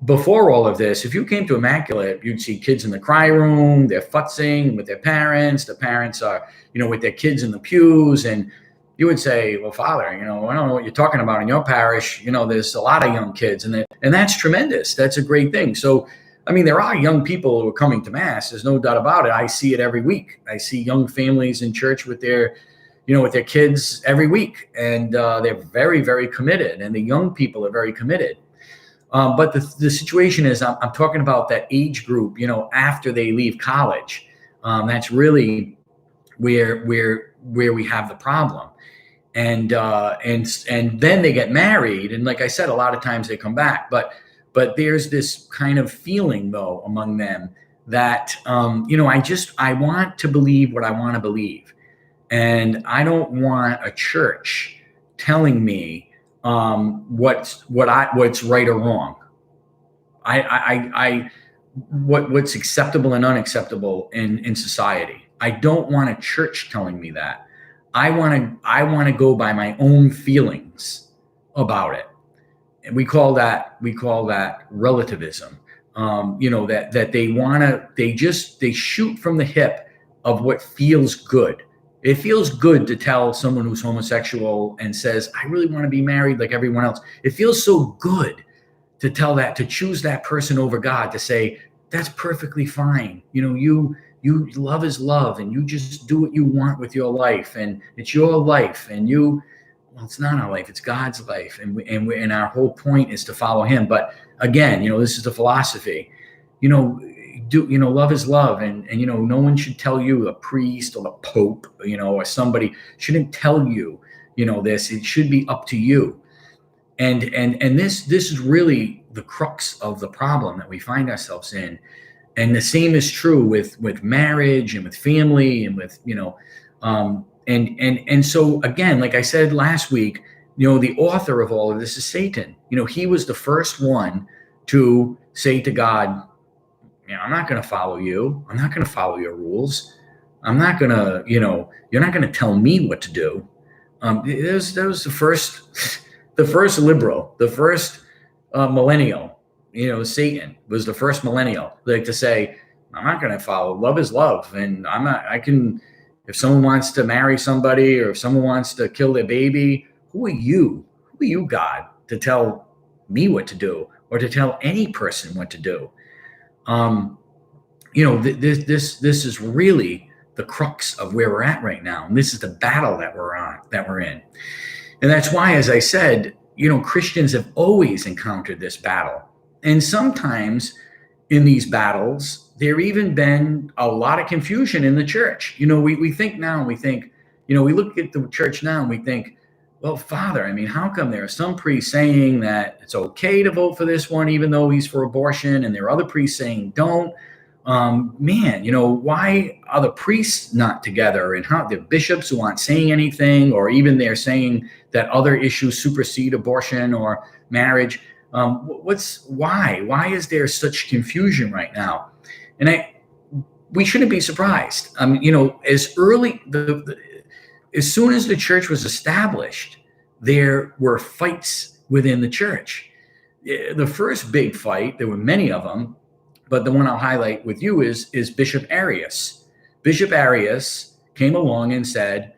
before all of this, if you came to Immaculate, you'd see kids in the cry room, they're futzing with their parents. The parents are, with their kids in the pews. And you would say, well, Father, I don't know what you're talking about in your parish. There's a lot of young kids, and that's tremendous. That's a great thing. So, there are young people who are coming to Mass. There's no doubt about it. I see it every week. I see young families in church with their kids every week, and they're very, very committed. And the young people are very committed. But the situation is, I'm talking about that age group, after they leave college. That's really where we have the problem. And then they get married. And like I said, a lot of times they come back, but there's this kind of feeling though among them that, I want to believe what I want to believe. And I don't want a church telling me what's right or wrong. What's acceptable and unacceptable in society. I don't want a church telling me that. I want to go by my own feelings about it. And we call that relativism. That they shoot from the hip of what feels good. It feels good to tell someone who's homosexual and says, I really want to be married like everyone else. It feels so good to tell that, to choose that person over God, to say, that's perfectly fine. You love is love, and you just do what you want with your life, and it's your life, and it's not our life, it's God's life. And our whole point is to follow him. But again, this is the philosophy, love is love. And no one should tell you, a priest or the Pope, or somebody shouldn't tell you, this. It should be up to you. And this is really the crux of the problem that we find ourselves in. And the same is true with marriage and with family and with, and so again, like I said last week, the author of all of this is Satan. He was the first one to say to God, I'm not going to follow you. I'm not going to follow your rules. I'm not going to, you're not going to tell me what to do. That was the first liberal, the first millennial. Satan was the first millennial, like to say, I'm not going to follow. Love is love. And if someone wants to marry somebody, or if someone wants to kill their baby, who are you? Who are you, God, to tell me what to do, or to tell any person what to do? This is really the crux of where we're at right now. And this is the battle that we're in. And that's why, as I said, Christians have always encountered this battle. And sometimes in these battles, there even been a lot of confusion in the church. We think now, we look at the church now and we think, well, Father, how come there are some priests saying that it's okay to vote for this one, even though he's for abortion, and there are other priests saying don't? Why are the priests not together? And how the bishops who aren't saying anything, or even they're saying that other issues supersede abortion or marriage? Why is there such confusion right now? And we shouldn't be surprised. As soon as the church was established, there were fights within the church. The first big fight, there were many of them, but the one I'll highlight with you is Bishop Arius. Bishop Arius came along and said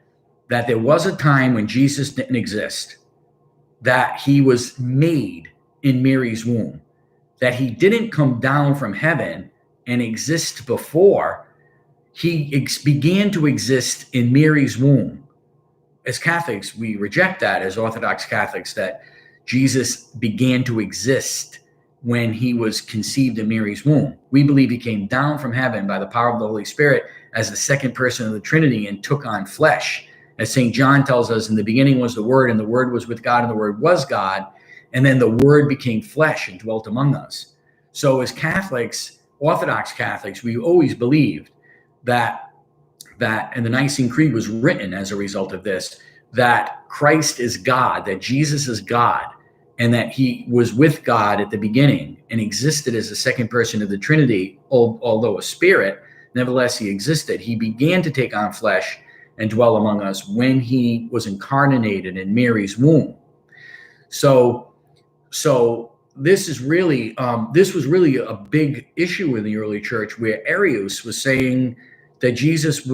that there was a time when Jesus didn't exist, that he was made in Mary's womb, that he didn't come down from heaven and exist before. He began to exist in Mary's womb. As Catholics, we reject that, as Orthodox Catholics, that Jesus began to exist when he was conceived in Mary's womb. We believe he came down from heaven by the power of the Holy Spirit as the second person of the Trinity and took on flesh. As St. John tells us, in the beginning was the Word, and the Word was with God, and the Word was God. And then the Word became flesh and dwelt among us. So as Catholics, Orthodox Catholics, we always believed that, and the Nicene Creed was written as a result of this, that Christ is God, that Jesus is God, and that he was with God at the beginning and existed as the second person of the Trinity, although a spirit, nevertheless he existed. He began to take on flesh and dwell among us when he was incarnated in Mary's womb. So this was really a big issue in the early church, where Arius was saying that Jesus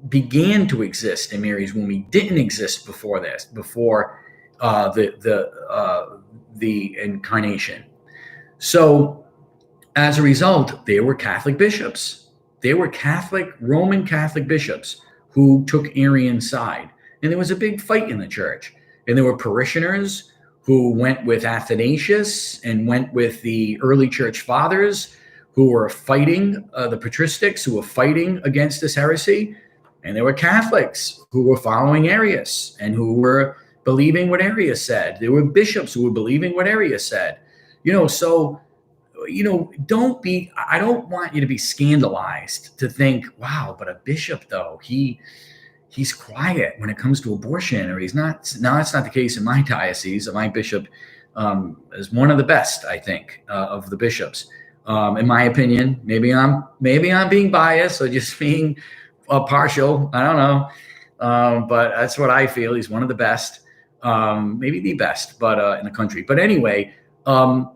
began to exist in Mary's womb. He didn't exist before this, before the incarnation. So as a result, there were Catholic bishops. There were Roman Catholic bishops who took Arian's side. And there was a big fight in the church. And there were parishioners who went with Athanasius and went with the early church fathers who were fighting, the patristics who were fighting against this heresy. And there were Catholics who were following Arius and who were believing what Arius said. There were bishops who were believing what Arius said. So I don't want you to be scandalized to think, wow, but a bishop though, he's quiet when it comes to abortion, or he's not. Now, that's not the case in my diocese. My bishop is one of the best, I think, of the bishops, in my opinion. Maybe I'm being biased or just being partial. I don't know, but that's what I feel. He's one of the best, maybe the best, but in the country. But anyway, I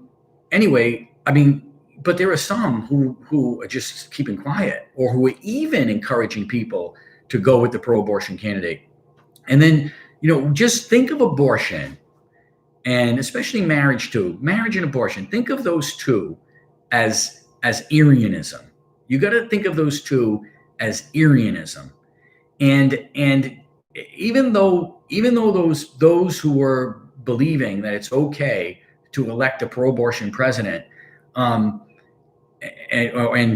mean, but there are some who are just keeping quiet, or who are even encouraging people to go with the pro-abortion candidate. And then, just think of abortion, and especially marriage and abortion. Think of those two as Arianism. You got to think of those two as Arianism. And even though those who were believing that it's okay to elect a pro-abortion president, and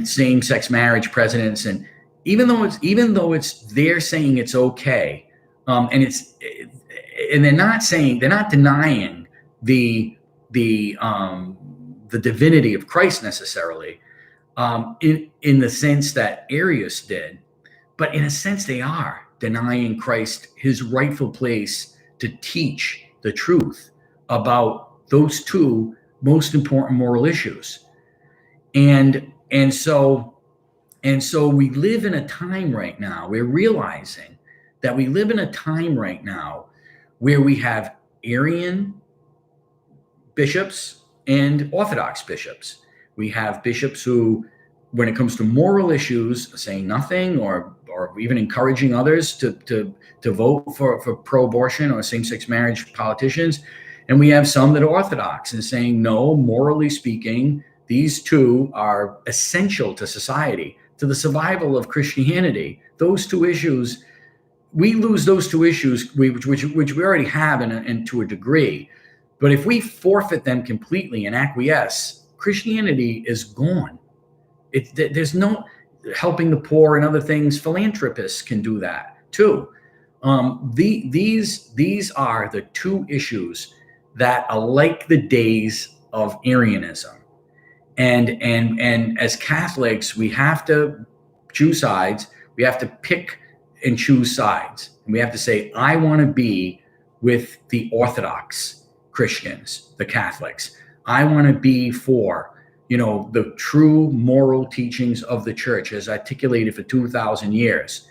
same-sex marriage presidents, and even though it's they're saying it's okay, and they're not denying the divinity of Christ necessarily, in the sense that Arius did, but in a sense they are denying Christ his rightful place to teach the truth about those two most important moral issues. And so we live in a time right now, we're realizing that we live in a time right now where we have Arian bishops and Orthodox bishops. We have bishops who, when it comes to moral issues, saying nothing or even encouraging others to vote for pro-abortion or same-sex marriage politicians. And we have some that are Orthodox and saying, no, morally speaking, these two are essential to society, to the survival of Christianity. Those two issues, we lose those two issues, which we already have and to a degree. But if we forfeit them completely and acquiesce, Christianity is gone. There's no helping the poor and other things. Philanthropists can do that too. These are the two issues that are like the days of Arianism. And as Catholics, we have to choose sides. We have to pick and choose sides. And we have to say, I want to be with the Orthodox Christians, the Catholics. I want to be for, the true moral teachings of the church as articulated for 2,000 years.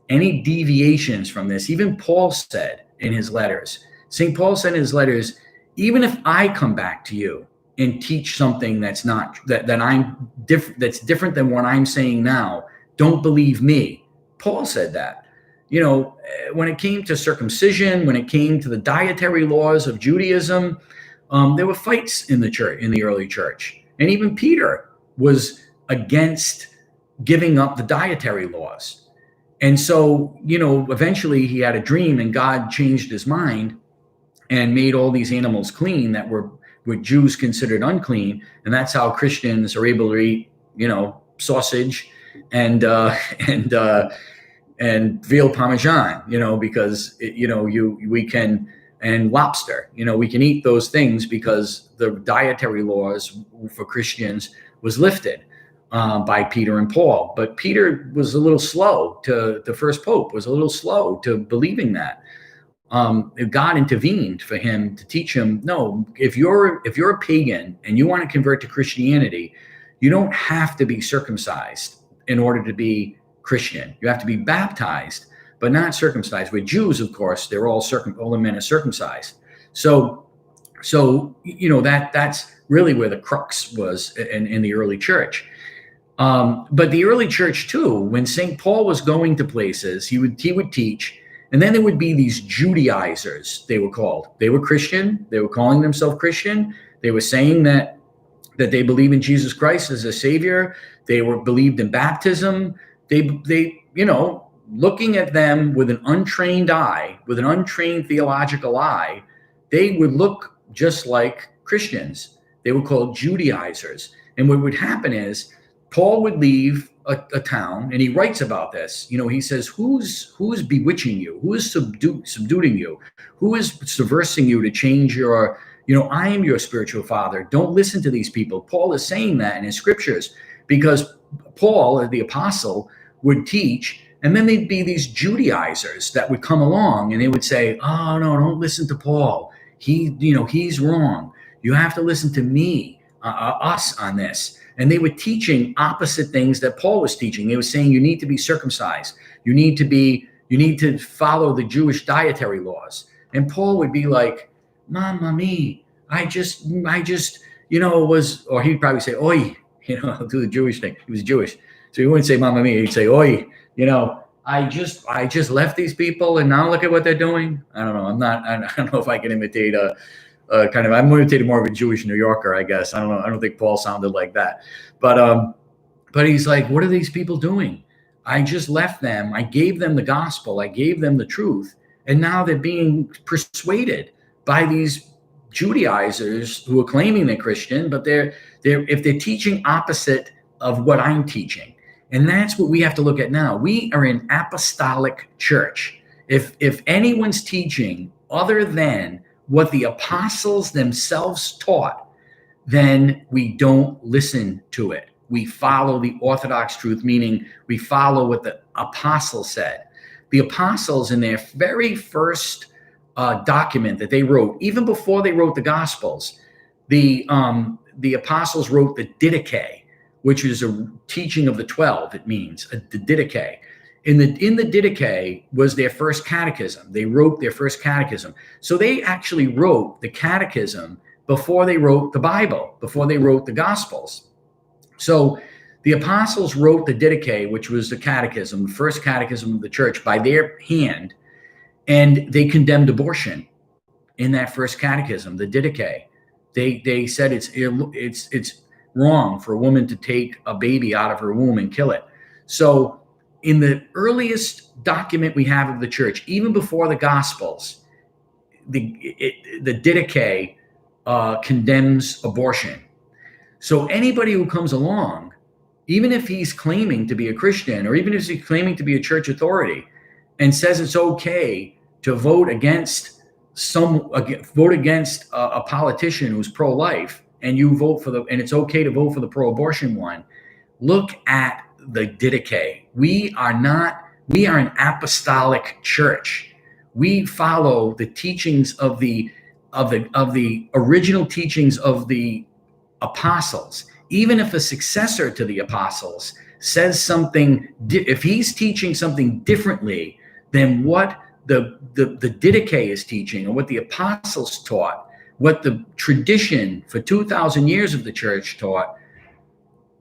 Any deviations from this, even Paul said in his letters, St. Paul said in his letters, even if I come back to you and teach something that's not that's different than what I'm saying now, don't believe me. Paul said that. When it came to circumcision, when it came to the dietary laws of Judaism, there were fights in the church, in the early church, and even Peter was against giving up the dietary laws. And so, eventually he had a dream, and God changed his mind and made all these animals clean that were Jews considered unclean. And that's how Christians are able to eat, sausage and veal parmesan, because we can, and lobster, we can eat those things because the dietary laws for Christians was lifted by Peter and Paul. But Peter was a little slow the first pope was a little slow to believing that. God intervened for him to teach him, no, if you're a pagan and you want to convert to Christianity, you don't have to be circumcised in order to be Christian. You have to be baptized, but not circumcised. With Jews, of course, they're all the men are circumcised. So So, that's really where the crux was in the early church. But the early church too, when St. Paul was going to places, he would teach, and then there would be these Judaizers, they were called. They were Christian. They were calling themselves Christian. They were saying that they believe in Jesus Christ as a savior. They believed in baptism. They looking at them with an untrained eye, with an untrained theological eye, they would look just like Christians. They were called Judaizers. And what would happen is Paul would leave a town, and he writes about this. He says, who's bewitching you? Who is subduing you? Who is subversing you to change your, I am your spiritual father. Don't listen to these people. Paul is saying that in his scriptures because Paul, the apostle, would teach, and then there'd be these Judaizers that would come along and they would say, oh, no, don't listen to Paul. He's wrong. You have to listen to me, us on this. And they were teaching opposite things that Paul was teaching. They were saying you need to be circumcised. You need to follow the Jewish dietary laws. And Paul would be like, Mamma mia, I just, was, or he'd probably say, oi, do the Jewish thing. He was Jewish. So he wouldn't say Mamma mia, he'd say, oi, I just left these people and now look at what they're doing. I don't know. I don't know if I can imitate I'm imitating more of a Jewish New Yorker, I guess. I don't know. I don't think Paul sounded like that, but he's like, what are these people doing? I just left them. I gave them the gospel. I gave them the truth. And now they're being persuaded by these Judaizers who are claiming they're Christian, but if they're teaching opposite of what I'm teaching. And that's what we have to look at now. We are an apostolic church. If anyone's teaching other than what the apostles themselves taught, then we don't listen to it. We follow the orthodox truth, meaning we follow what the apostles said. The apostles, in their very first document that they wrote, even before they wrote the Gospels, the apostles wrote the Didache, which is a teaching of the 12. It means the Didache. In the Didache was their first catechism. They wrote their first catechism. So they actually wrote the catechism before they wrote the Bible, before they wrote the Gospels. So the apostles wrote the Didache, which was the catechism, the first catechism of the church, by their hand, and they condemned abortion in that first catechism, the Didache. They said it's wrong for a woman to take a baby out of her womb and kill it. So in the earliest document we have of the church, even before the Gospels, the Didache condemns abortion. So anybody who comes along, even if he's claiming to be a Christian, or even if he's claiming to be a church authority, and says it's okay to vote against a politician who's pro-life, and you vote and it's okay to vote for the pro-abortion one, look at the Didache. We are an apostolic church. We follow the teachings of the original teachings of the apostles. Even if a successor to the apostles says something, if he's teaching something differently than what the Didache is teaching, or what the apostles taught, what the tradition for 2,000 years of the church taught,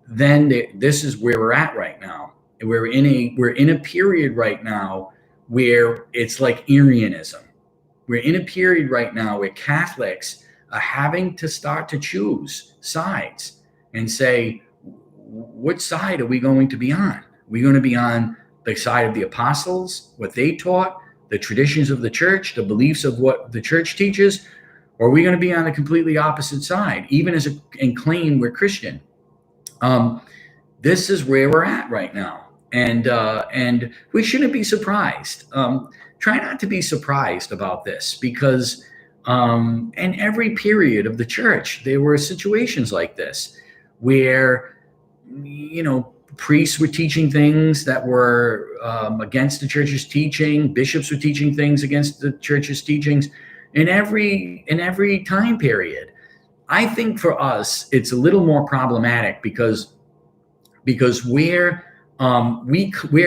then this is where we're at right now. We're in a period right now where it's like Arianism. We're in a period right now where Catholics are having to start to choose sides and say, what side are we going to be on? Are we going to be on the side of the apostles, what they taught, the traditions of the church, the beliefs of what the church teaches, or are we going to be on the completely opposite side, even and claim we're Christian? This is where we're at right now, and we shouldn't be surprised. Try not to be surprised about this, because in every period of the church, there were situations like this where, priests were teaching things that were against the church's teaching. Bishops were teaching things against the church's teachings in every time period. I think for us, it's a little more problematic because we're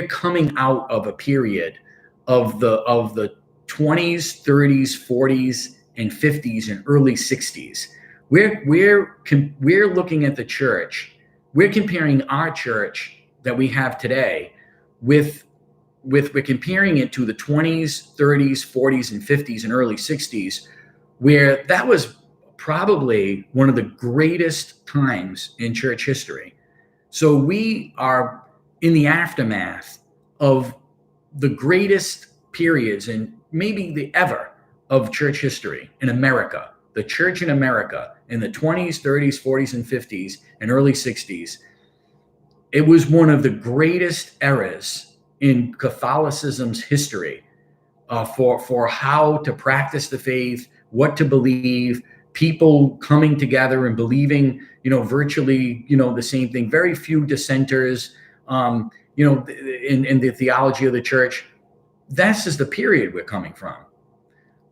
coming out of a period of the 20s, 30s, 40s, and 50s and early 60s. We're looking at the church. We're comparing our church that we have today with we're comparing it to the 20s, 30s, 40s, and 50s and early 60s, where that was probably one of the greatest times in church history. So we are in the aftermath of the greatest periods and maybe the ever of church history in America. The church in America in the 20s, 30s, 40s, and 50s and early 60s, it was one of the greatest eras in Catholicism's history for how to practice the faith, what to believe, people coming together and believing, virtually, the same thing. Very few dissenters, in the theology of the church. This is the period we're coming from.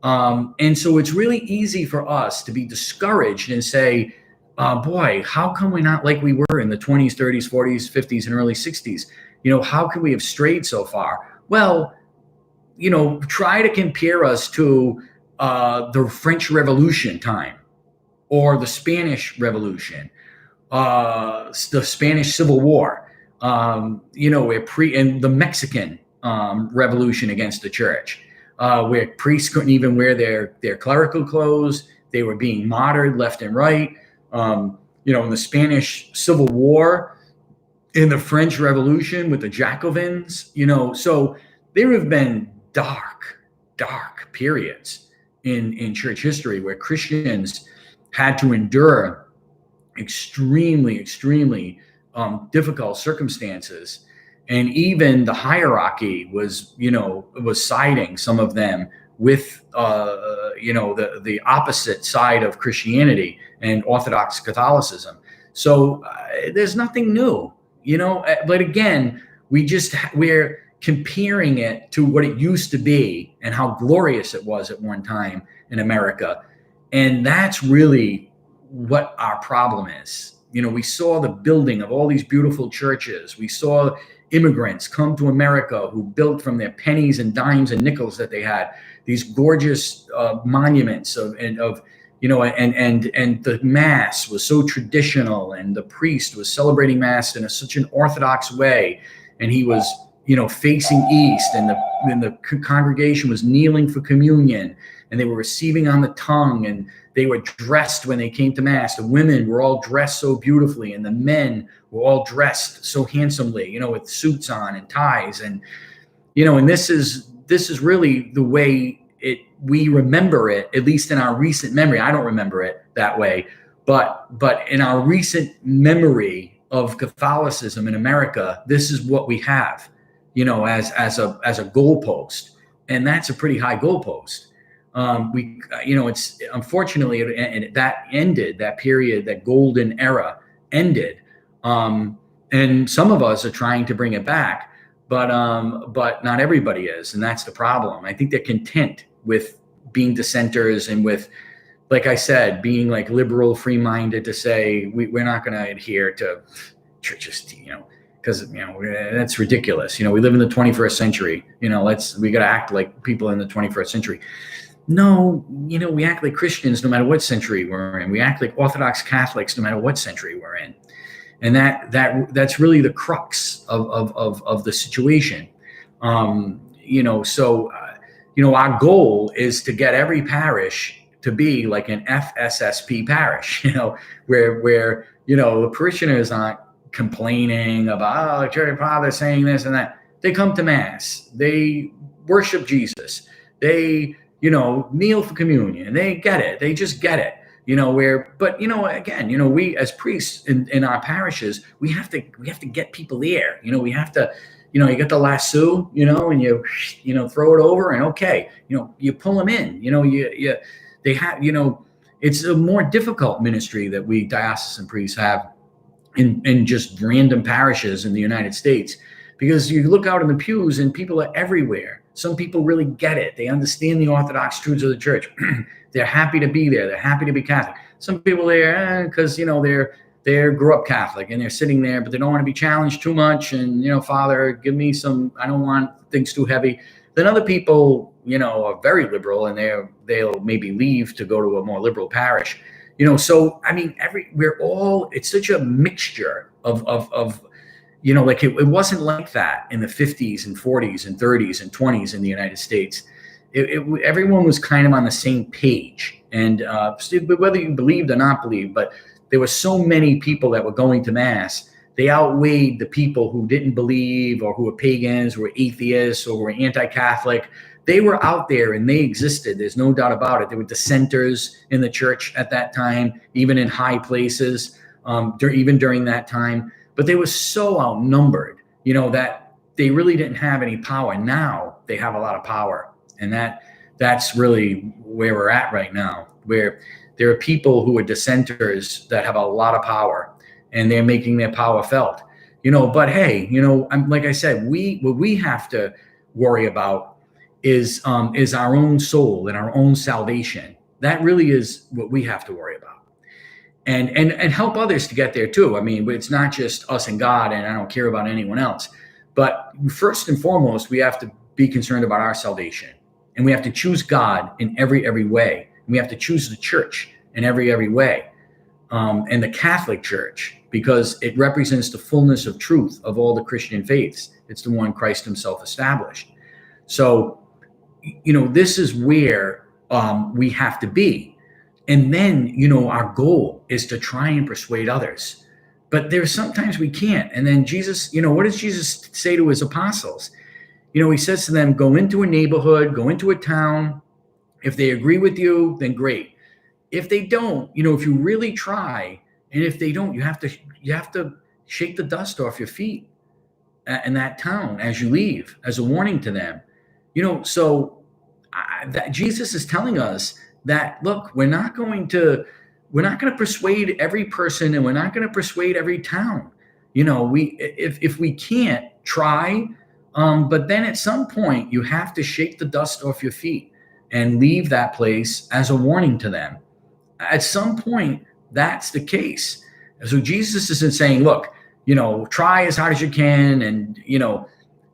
And so it's really easy for us to be discouraged and say, boy, how come we're not like we were in the 20s, 30s, 40s, 50s, and early 60s? How could we have strayed so far? Well, try to compare us to the French Revolution time or the Spanish Revolution, the Spanish Civil War, and the Mexican Revolution against the church, where priests couldn't even wear their clerical clothes. They were being martyred left and right. In the Spanish Civil War, in the French Revolution with the Jacobins, so there have been dark periods in church history where Christians had to endure extremely difficult circumstances. And even the hierarchy was siding, some of them, with the opposite side of Christianity and Orthodox Catholicism. So there's nothing new, but again, we're comparing it to what it used to be and how glorious it was at one time in America. And that's really what our problem is. We saw the building of all these beautiful churches. We saw immigrants come to America who built from their pennies and dimes and nickels that they had these gorgeous monuments of the Mass was so traditional, and the priest was celebrating Mass in such an Orthodox way, and he was facing east, and the congregation was kneeling for communion, and they were receiving on the tongue, and they were dressed when they came to Mass. The women were all dressed so beautifully, and the men were all dressed so handsomely, with suits on and ties, and this is really the way we remember it, at least in our recent memory. I don't remember it that way, but in our recent memory of Catholicism in America, this is what we have, as a goalpost, and that's a pretty high goalpost. It's unfortunately, and that ended, that period, that golden era ended, and some of us are trying to bring it back, but not everybody is, and that's the problem. I think they're content with being dissenters and with, like I said, being like liberal, free-minded, to say we're not going to adhere to churches, because that's ridiculous. We live in the 21st century. We got to act like people in the 21st century. No, we act like Christians no matter what century we're in. We act like Orthodox Catholics no matter what century we're in, and that's really the crux of the situation. Our goal is to get every parish to be like an FSSP parish, where the parishioners aren't complaining about, the church father saying this and that. They come to Mass, they worship Jesus, they kneel for communion, they get it, they just get it, again, we as priests in our parishes, we have to get people there, we have to, you get the lasso, and you throw it over, and okay, you pull them in, they have, it's a more difficult ministry that we diocesan priests have in just random parishes in the United States, because you look out in the pews and people are everywhere. Some people really get it. They understand the Orthodox truths of the church. They're happy to be there. They're happy to be Catholic. Some people there, because, they grew up Catholic and they're sitting there, but they don't want to be challenged too much. And, Father, give me some, I don't want things too heavy. Then other people, are very liberal, and they'll maybe leave to go to a more liberal parish. So I mean, it's such a mixture of like it wasn't like that in the 50s and 40s and 30s and 20s in the United States. Everyone was kind of on the same page, and whether you believed or not believed, but there were so many people that were going to mass. They outweighed the people who didn't believe, or who were pagans, or were atheists, or were anti-Catholic. They were out there and they existed. There's no doubt about it. There were dissenters in the church at that time, even in high places, even during that time. But they were so outnumbered, that they really didn't have any power. Now they have a lot of power. And that's really where we're at right now, where there are people who are dissenters that have a lot of power, and they're making their power felt. But hey, like I said, what we have to worry about is our own soul and our own salvation. That really is what we have to worry about. And help others to get there too. I mean, it's not just us and God, and I don't care about anyone else. But first and foremost, we have to be concerned about our salvation, and we have to choose God in every way. And we have to choose the church in every way, and the Catholic Church, because it represents the fullness of truth of all the Christian faiths. It's the one Christ himself established. So, this is where we have to be. And then, our goal is to try and persuade others. But there's sometimes we can't. And then Jesus, what does Jesus say to his apostles? He says to them, go into a neighborhood, go into a town. If they agree with you, then great. If they don't, if you really try, and if they don't, you have to shake the dust off your feet in that town as you leave, as a warning to them. So that Jesus is telling us that, look, we're not going to persuade every person, and we're not going to persuade every town. If we can't try, but then at some point you have to shake the dust off your feet and leave that place as a warning to them. At some point, that's the case. So Jesus isn't saying, look, try as hard as you can, and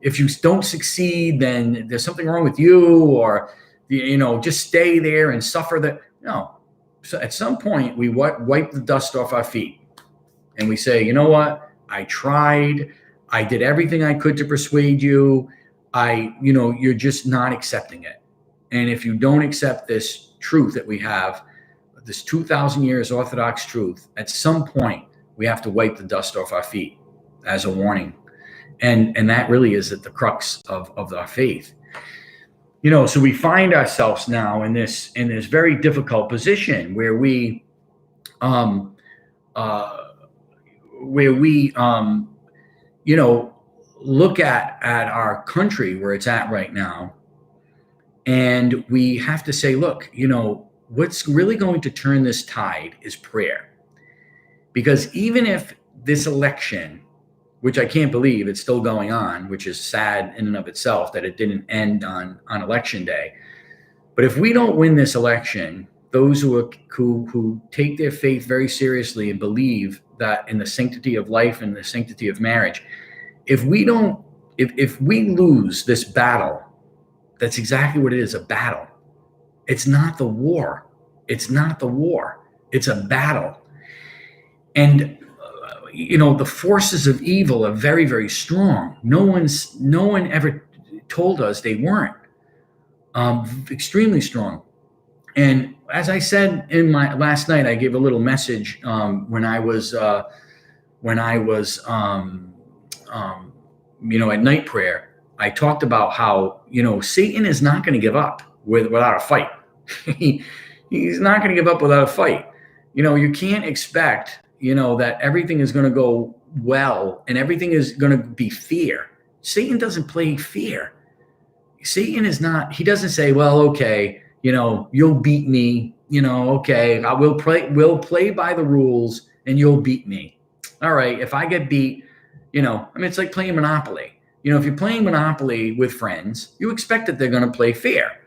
if you don't succeed, then there's something wrong with you, or just stay there and suffer that. No. So at some point, we wipe the dust off our feet, and we say, you know what? I tried. I did everything I could to persuade you. You're just not accepting it. And if you don't accept this truth that we have, this 2,000 years Orthodox truth, at some point, we have to wipe the dust off our feet as a warning. And that really is at the crux of our faith. So we find ourselves now in this very difficult position where we look at our country where it's at right now, and we have to say, look, what's really going to turn this tide is prayer. Because even if this election, which I can't believe it's still going on, which is sad in and of itself that it didn't end on election day. But if we don't win this election, those who take their faith very seriously and believe that in the sanctity of life and the sanctity of marriage, if we lose this battle, that's exactly what it is, a battle. It's not the war. It's not the war. It's a battle. And the forces of evil are very, very strong. No one ever told us they weren't. Extremely strong. And as I said in my last night, I gave a little message when I was at night prayer. I talked about how Satan is not going to give up without a fight. He's not going to give up without a fight. You can't expect that everything is going to go well and everything is going to be fear. Satan doesn't play fear. Satan is not, he doesn't say, well, okay, you'll beat me, okay, we'll play by the rules and you'll beat me. All right, if I get beat, it's like playing Monopoly. If you're playing Monopoly with friends, you expect that they're going to play fair.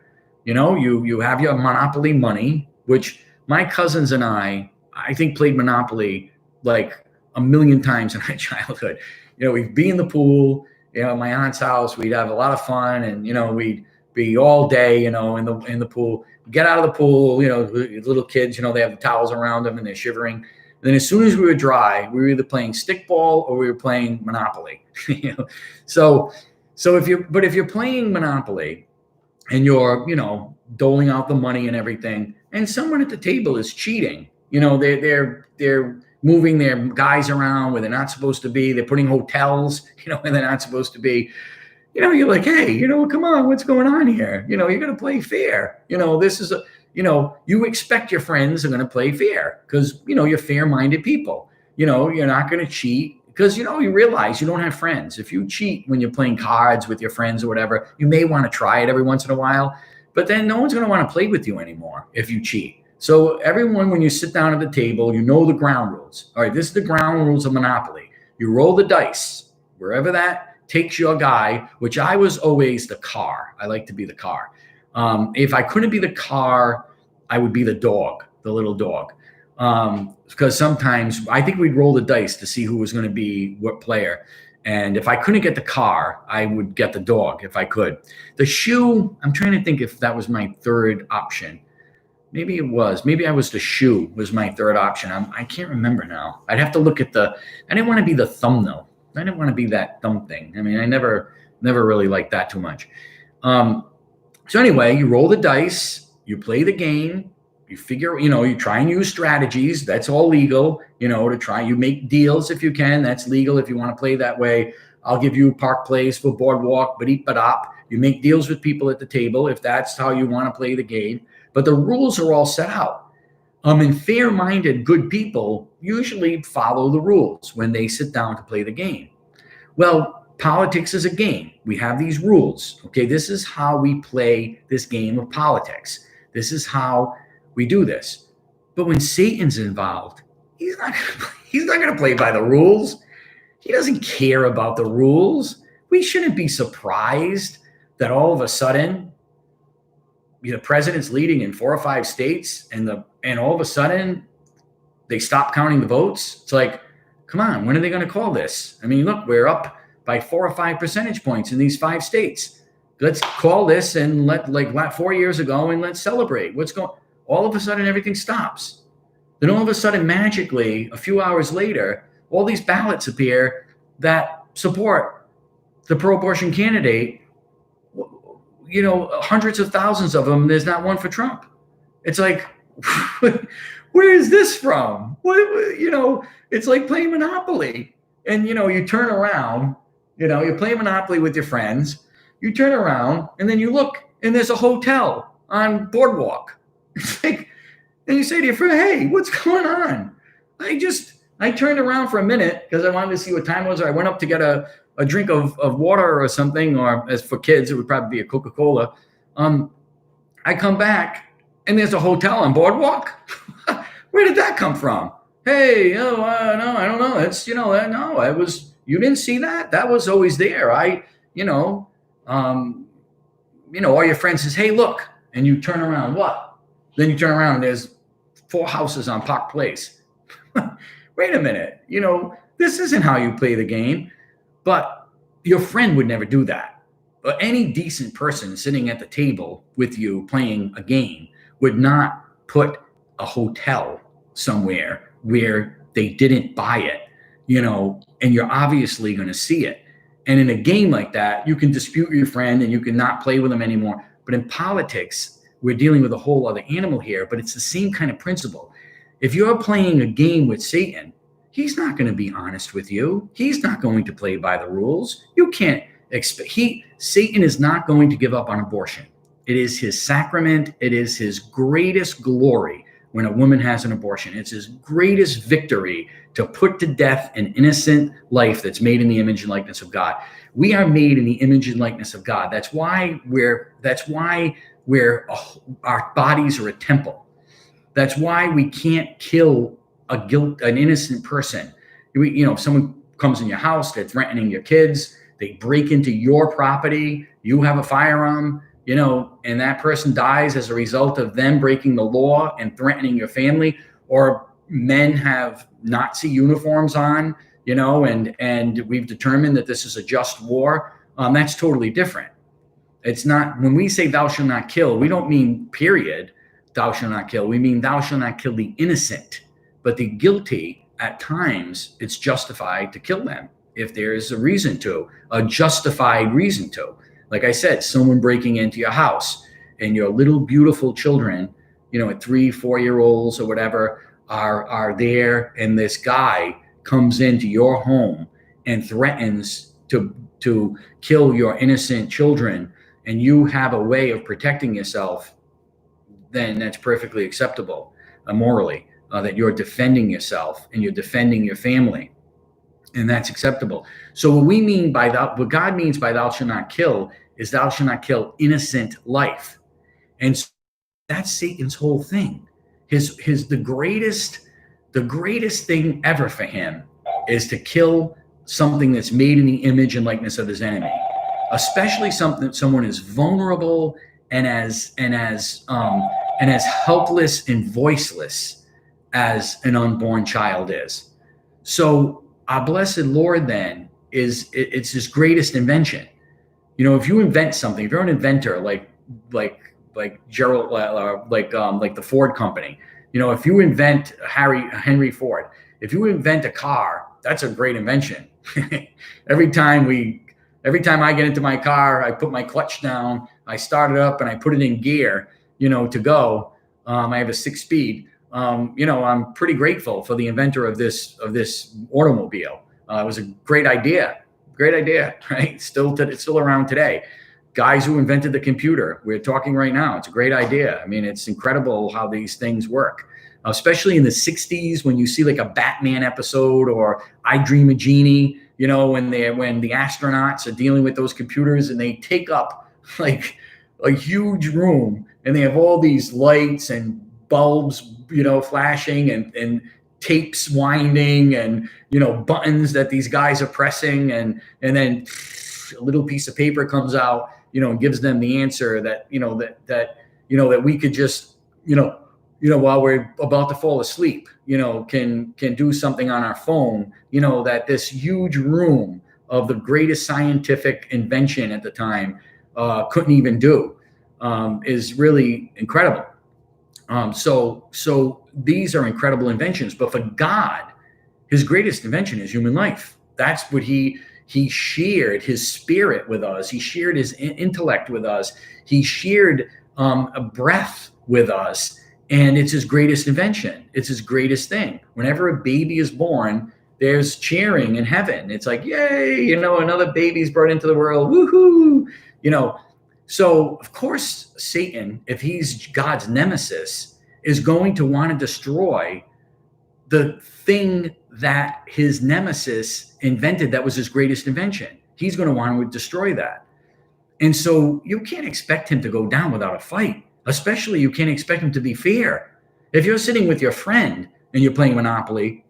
You have your Monopoly money, which my cousins and I think played Monopoly like a million times in my childhood. We'd be in the pool at my aunt's house. We'd have a lot of fun, and we'd be all day, in the pool. Get out of the pool, little kids, they have the towels around them and they're shivering. And then as soon as we were dry, we were either playing stickball or we were playing Monopoly. So if you're playing Monopoly and you're, doling out the money and everything, and someone at the table is cheating, they're moving their guys around where they're not supposed to be. They're putting hotels, where they're not supposed to be. You're like, hey, come on, what's going on here? You're going to play fair. This is you expect your friends are going to play fair because, you're fair-minded people. You're not going to cheat because, you realize you don't have friends. If you cheat when you're playing cards with your friends or whatever, you may want to try it every once in a while, but then no one's going to want to play with you anymore if you cheat. So everyone, when you sit down at the table, the ground rules. All right, this is the ground rules of Monopoly. You roll the dice wherever that takes your guy, which I was always the car. I like to be the car. If I couldn't be the car, I would be the dog, the little dog. Because sometimes I think we'd roll the dice to see who was going to be what player. And if I couldn't get the car, I would get the dog if I could. The shoe, I'm trying to think if that was my third option. Maybe it was. Maybe I was the shoe was my third option. I can't remember now. I'd have to look at I didn't want to be the thumb though. I didn't want to be that thumb thing. I mean, I never really liked that too much. So anyway, you roll the dice, you play the game, you figure, you try and use strategies. That's all legal, you make deals if you can. That's legal if you want to play that way. I'll give you Park Place for Boardwalk, but you make deals with people at the table if that's how you want to play the game. But the rules are all set out. And fair-minded, good people usually follow the rules when they sit down to play the game. Well, politics is a game. We have these rules. Okay, this is how we play this game of politics. This is how we do this. But when Satan's involved, he's not going to play by the rules. He doesn't care about the rules. We shouldn't be surprised that all of a sudden the president's leading in 4 or 5 states, and all of a sudden they stop counting the votes. It's like, come on, when are they going to call this? I mean, look, we're up by 4 or 5 percentage points in these 5 states. Let's call this and like 4 years ago, and let's celebrate. What's going? All of a sudden, everything stops. Then all of a sudden, magically, a few hours later, all these ballots appear that support the pro-abortion candidate. Hundreds of thousands of them. There's not one for Trump. It's like, where is this from? It's like playing Monopoly. And, you turn around, you play Monopoly with your friends. You turn around and then you look and there's a hotel on Boardwalk. It's like, and you say to your friend, hey, what's going on? I turned around for a minute because I wanted to see what time it was. I went up to get a drink of water or something, or as for kids, it would probably be a Coca-Cola. I come back and there's a hotel on Boardwalk. Where did that come from? Hey, no, I don't know. It's, no, it was, you didn't see that? That was always there. All your friends says, hey, look, and you turn around, what? Then you turn around and there's 4 houses on Park Place. Wait a minute, this isn't how you play the game. But your friend would never do that. But any decent person sitting at the table with you playing a game would not put a hotel somewhere where they didn't buy it, and you're obviously going to see it. And in a game like that, you can dispute your friend and you can not play with them anymore. But in politics, we're dealing with a whole other animal here, but it's the same kind of principle. If you're playing a game with Satan, he's not going to be honest with you. He's not going to play by the rules. You can't expect. Satan is not going to give up on abortion. It is his sacrament. It is his greatest glory when a woman has an abortion. It's his greatest victory to put to death an innocent life that's made in the image and likeness of God. We are made in the image and likeness of God. That's why our bodies are a temple. That's why we can't kill an innocent person. If someone comes in your house, they're threatening your kids, they break into your property, you have a firearm, and that person dies as a result of them breaking the law and threatening your family, or men have Nazi uniforms on, and we've determined that this is a just war, that's totally different. It's not, when we say thou shalt not kill, we don't mean period, thou shalt not kill. We mean thou shalt not kill the innocent, but the guilty, at times, it's justified to kill them if there is a reason to, a justified reason to. Like I said, someone breaking into your house and your little beautiful children, at 3-4-year-olds or whatever, are there, and this guy comes into your home and threatens to kill your innocent children, and you have a way of protecting yourself, then that's perfectly acceptable morally, that you're defending yourself and you're defending your family, and that's acceptable. So what God means by thou shalt not kill is thou shalt not kill innocent life. And so that's Satan's whole thing. The greatest thing ever for him is to kill something that's made in the image and likeness of his enemy, especially someone as vulnerable and as helpless and voiceless as an unborn child is. So our blessed Lord then it's his greatest invention. If you invent something, if you're an inventor like Gerald, like the Ford company, if you invent Henry Ford, if you invent a car, that's a great invention. Every time I get into my car, I put my clutch down, I start it up, and I put it in gear, to go. I have a 6-speed. I'm pretty grateful for the inventor of this automobile. It was a great idea, right? It's still around today. Guys who invented the computer, we're talking right now. It's a great idea. I mean, it's incredible how these things work, especially in the 60s when you see like a Batman episode or I Dream a Genie, when the astronauts are dealing with those computers and they take up like a huge room and they have all these lights and bulbs, flashing and tapes winding and, buttons that these guys are pressing. And then a little piece of paper comes out, and gives them the answer that we could just, while we're about to fall asleep, can do something on our phone, that this huge room of the greatest scientific invention at the time couldn't even do, is really incredible. So these are incredible inventions, but for God, his greatest invention is human life. That's what he shared his spirit with us. He shared his intellect with us. He shared a breath with us. And it's his greatest invention. It's his greatest thing. Whenever a baby is born, there's cheering in heaven. It's like, yay, another baby's brought into the world. Woohoo. So of course, Satan, if he's God's nemesis, is going to want to destroy the thing that his nemesis invented that was his greatest invention. He's going to want to destroy that. And so you can't expect him to go down without a fight. Especially, you can't expect him to be fair. If you're sitting with your friend and you're playing Monopoly,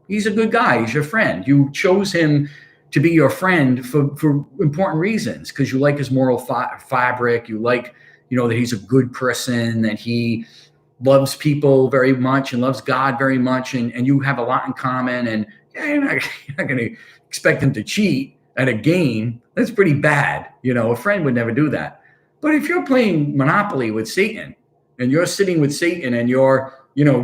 he's a good guy. He's your friend. You chose him to be your friend for important reasons, because you like his moral fabric. You like, that he's a good person, that he loves people very much and loves God very much, and you have a lot in common. And you're not going to expect him to cheat at a game. That's pretty bad. A friend would never do that. But if you're playing Monopoly with Satan and you're sitting with Satan and you're,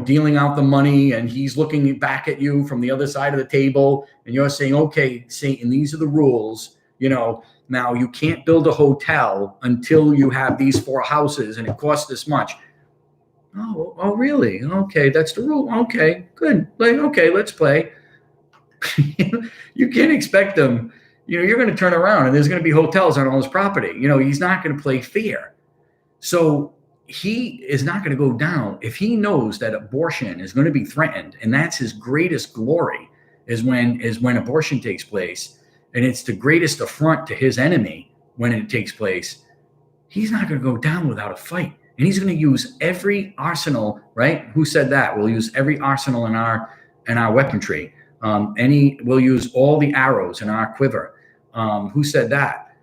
dealing out the money and he's looking back at you from the other side of the table and you're saying, okay, Satan, these are the rules, now you can't build a hotel until you have these 4 houses and it costs this much. Oh, really? Okay, that's the rule. Okay, good. Okay, let's play. You can't expect them. You're going to turn around and there's going to be hotels on all his property. He's not going to play fair. So he is not going to go down if he knows that abortion is going to be threatened. And that's his greatest glory is when abortion takes place. And it's the greatest affront to his enemy when it takes place. He's not going to go down without a fight. And he's going to use every arsenal, right? Who said that? We'll use every arsenal in our weaponry. We'll use all the arrows in our quiver. Who said that?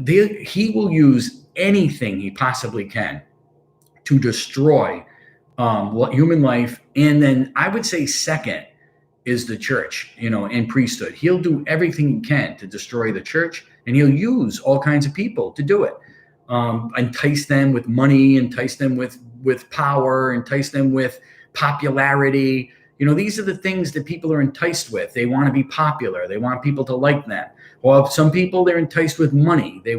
He will use anything he possibly can to destroy human life. And then I would say second is the church, and priesthood. He'll do everything he can to destroy the church, and he'll use all kinds of people to do it. Entice them with money, entice them with power, entice them with popularity. These are the things that people are enticed with. They want to be popular. They want people to like them. Well, some people, they're enticed with money. They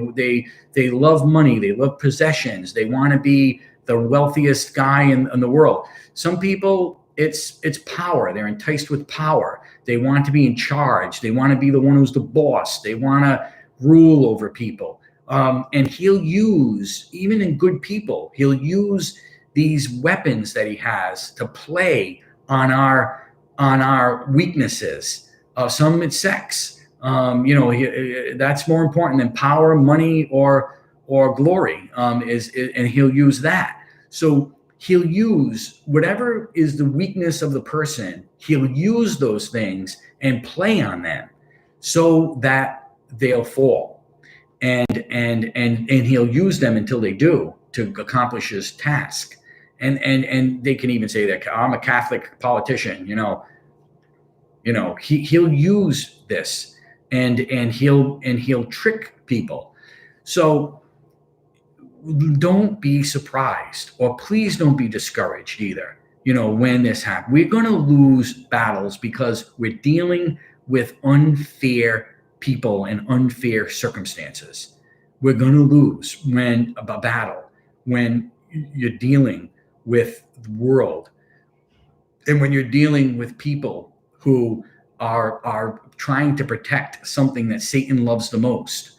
love money. They love possessions. They want to be the wealthiest guy in the world. Some people, it's power. They're enticed with power. They want to be in charge. They want to be the one who's the boss. They want to rule over people. And he'll use, even in good people, he'll use these weapons that he has to play on our weaknesses. Some it's sex. That's more important than power, money, or glory. And he'll use that. So he'll use whatever is the weakness of the person. He'll use those things and play on them so that they'll fall. And he'll use them until they do to accomplish his task. And they can even say that I'm a Catholic politician, he'll use this and he'll trick people. So don't be surprised, or please don't be discouraged either. When this happens, we're going to lose battles because we're dealing with unfair people and unfair circumstances. We're going to lose a battle when you're dealing with the world, and when you're dealing with people who are trying to protect something that Satan loves the most.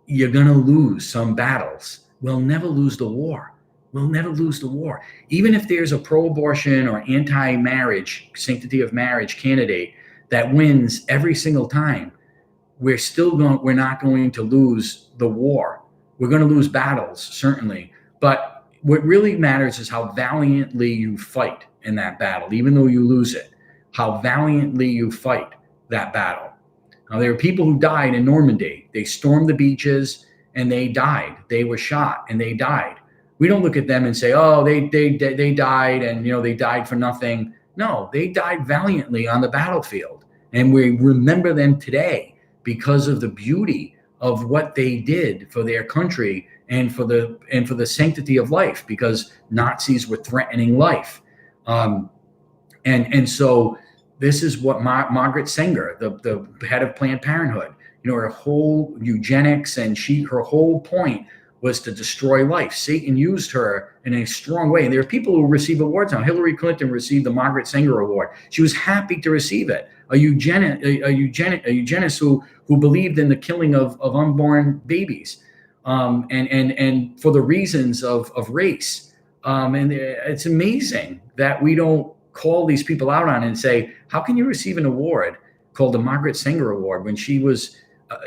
You're going to lose some battles. We'll never lose the war. We'll never lose the war. Even if there's a pro-abortion or anti-marriage, sanctity of marriage candidate that wins every single time, we're not going to lose the war. We're going to lose battles, certainly. But what really matters is how valiantly you fight in that battle, even though you lose it, how valiantly you fight that battle. Now, there are people who died in Normandy. They stormed the beaches and they died. They were shot and they died. We don't look at them and say, oh, they died and, they died for nothing. No, they died valiantly on the battlefield. And we remember them today because of the beauty of what they did for their country and for the sanctity of life, because Nazis were threatening life. And so this is what Margaret Sanger, the head of Planned Parenthood, her whole eugenics and her whole point was to destroy life. Satan used her in a strong way. And there are people who receive awards now. Hillary Clinton received the Margaret Sanger Award. She was happy to receive it. A eugenist who believed in the killing of unborn babies, and for the reasons of race. And it's amazing that we don't call these people out on it and say, how can you receive an award called the Margaret Sanger Award when she was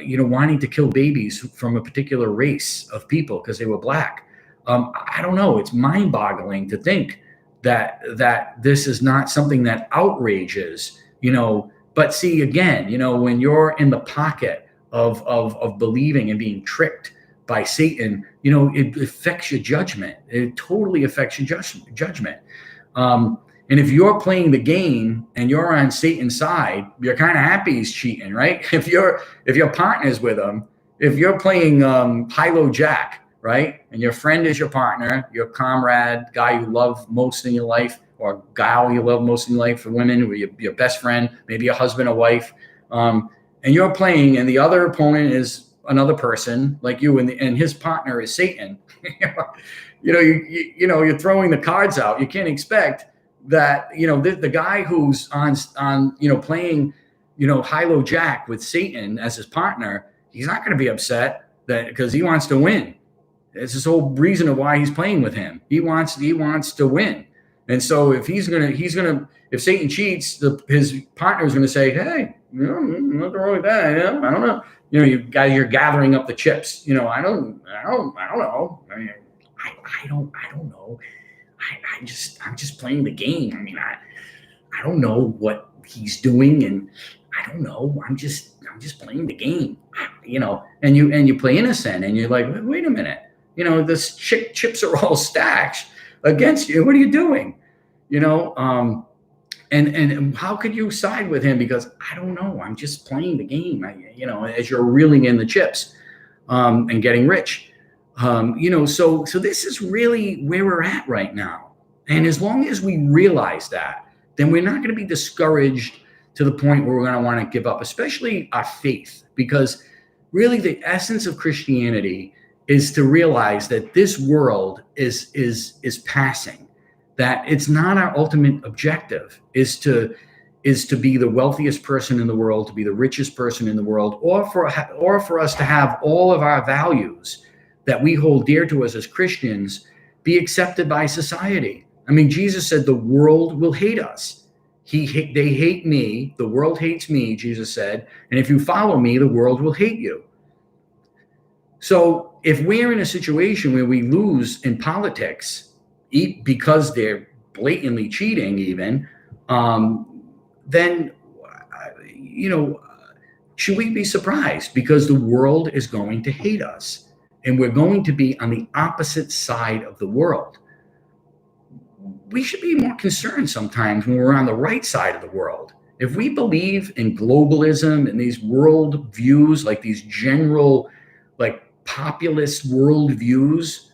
wanting to kill babies from a particular race of people because they were Black? I don't know. It's mind-boggling to think that this is not something that outrages, But see, again, when you're in the pocket of believing and being tricked by Satan, it affects your judgment. It totally affects your judgment. And if you're playing the game and you're on Satan's side, you're kind of happy he's cheating, right? If your partner's with him, if you're playing high-low jack, right, and your friend is your partner, your comrade, guy you love most in your life, or gal you love most in your life, for women, or your best friend, maybe your husband or wife, and you're playing, and the other opponent is another person like you, and his partner is Satan. You're throwing the cards out. You can't expect that the guy who's on playing high-low jack with Satan as his partner, he's not going to be upset that because he wants to win. It's this whole reason of why he's playing with him. He wants to win, and so if if Satan cheats, his partner is going to say, hey, nothing wrong with that. I don't know. You're gathering up the chips. I don't know. I don't know. I'm just playing the game. I mean, I don't know what he's doing, and I don't know. I'm just playing the game, And you play innocent, and you're like, wait a minute, this chips are all stacked against you. What are you doing? And how could you side with him? Because I don't know. I'm just playing the game. As you're reeling in the chips, and getting rich. So this is really where we're at right now. And as long as we realize that, then we're not going to be discouraged to the point where we're going to want to give up, especially our faith, because really the essence of Christianity is to realize that this world is passing, that it's not our ultimate objective is to be the wealthiest person in the world, to be the richest person in the world, or for us to have all of our values that we hold dear to us as Christians be accepted by society. I mean, Jesus said the world will hate us. They hate me. The world hates me, Jesus said. And if you follow me, the world will hate you. So if we're in a situation where we lose in politics because they're blatantly cheating even, then, should we be surprised? Because the world is going to hate us, and we're going to be on the opposite side of the world. We should be more concerned sometimes when we're on the right side of the world. If we believe in globalism and these world views, like these general, like populist world views,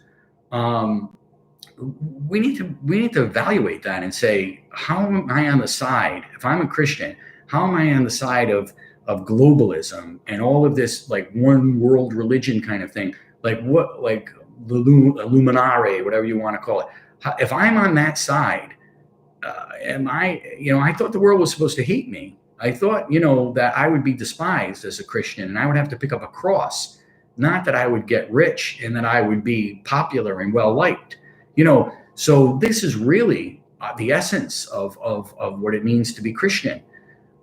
we need to evaluate that and say, how am I on the side? If I'm a Christian, how am I on the side of globalism and all of this like one world religion kind of thing? Like the Illuminati, whatever you want to call it. If I'm on that side, am I? I thought the world was supposed to hate me. I thought, that I would be despised as a Christian, and I would have to pick up a cross. Not that I would get rich and that I would be popular and well liked. So this is really the essence of what it means to be Christian,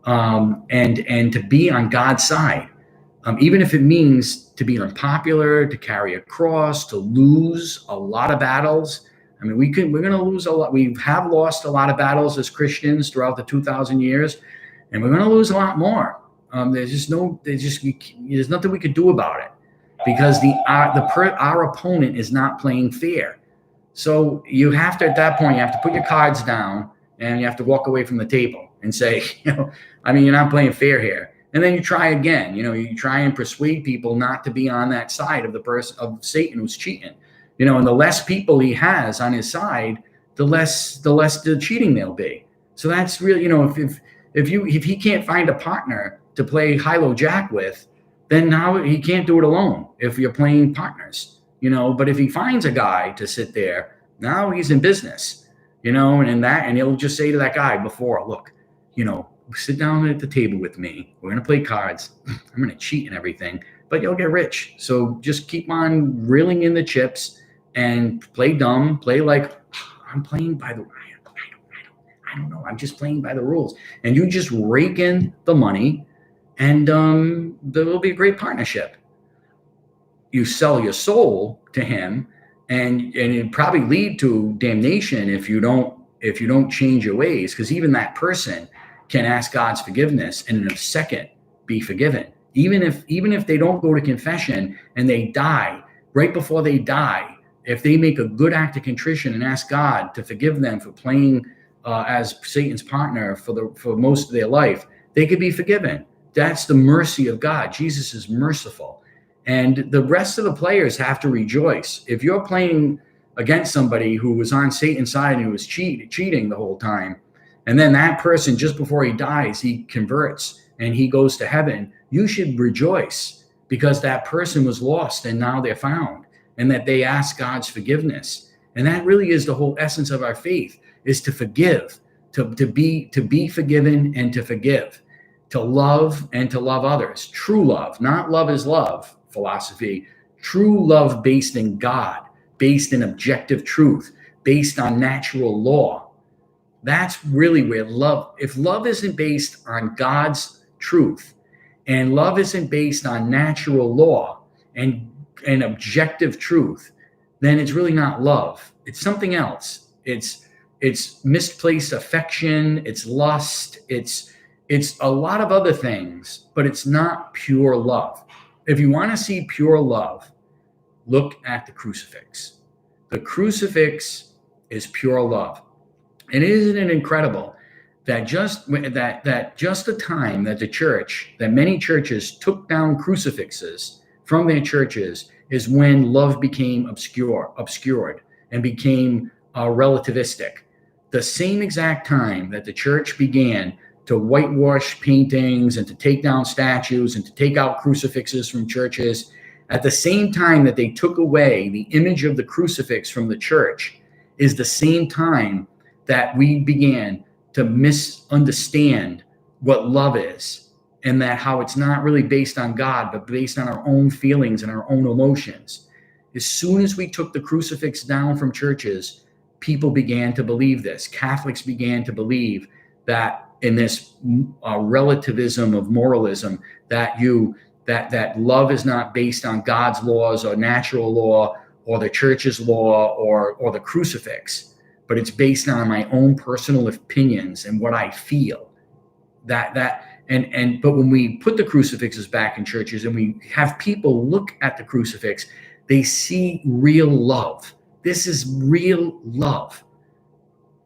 and to be on God's side, even if it means to be unpopular, to carry a cross, to lose a lot of battles. I mean, we're going to lose a lot. We have lost a lot of battles as Christians throughout the 2,000 years, and we're going to lose a lot more. There's nothing we could do about it, because our opponent is not playing fair. So you have to, at that point, you have to put your cards down and you have to walk away from the table and say, you're not playing fair here. And then you try again. You try and persuade people not to be on that side of the person of Satan who's cheating. And the less people he has on his side, the less the cheating there'll be. So that's really, if he can't find a partner to play high-low jack with, then now he can't do it alone if you're playing partners, but if he finds a guy to sit there, now he's in business, and he'll just say to that guy before, look, sit down at the table with me. We're going to play cards. I'm going to cheat and everything, but you'll get rich. So just keep on reeling in the chips and play dumb, play like I'm playing by the, I don't know. I'm just playing by the rules, and you just rake in the money, and there will be a great partnership. You sell your soul to him, and it probably lead to damnation if you don't change your ways, because even that person can ask God's forgiveness and in a second be forgiven. Even if they don't go to confession and they die, right before they die, if they make a good act of contrition and ask God to forgive them for playing as Satan's partner for most of their life, they could be forgiven. That's the mercy of God. Jesus is merciful. And the rest of the players have to rejoice. If you're playing against somebody who was on Satan's side and who was cheating the whole time, and then that person, just before he dies, he converts and he goes to heaven, you should rejoice, because that person was lost and now they're found, and that they ask God's forgiveness. And that really is the whole essence of our faith, is to forgive, to be forgiven and to forgive, to love and to love others. True love, not love is love philosophy. True love based in God, based in objective truth, based on natural law. That's really where love, if love isn't based on God's truth, and love isn't based on natural law and objective truth, then it's really not love. It's something else. It's misplaced affection, it's lust, it's a lot of other things, but it's not pure love. If you want to see pure love, look at the crucifix. The crucifix is pure love. And isn't it incredible that just the time that that many churches took down crucifixes from their churches is when love became obscured and became relativistic. The same exact time that the church began to whitewash paintings and to take down statues and to take out crucifixes from churches, at the same time that they took away the image of the crucifix from the church, is the same time that we began to misunderstand what love is, and that how it's not really based on God, but based on our own feelings and our own emotions. As soon as we took the crucifix down from churches, people began to believe this. Catholics began to believe that in this relativism of moralism, that love is not based on God's laws or natural law or the church's law or the crucifix, but it's based on my own personal opinions and what I feel. But when we put the crucifixes back in churches and we have people look at the crucifix, they see real love. This is real love.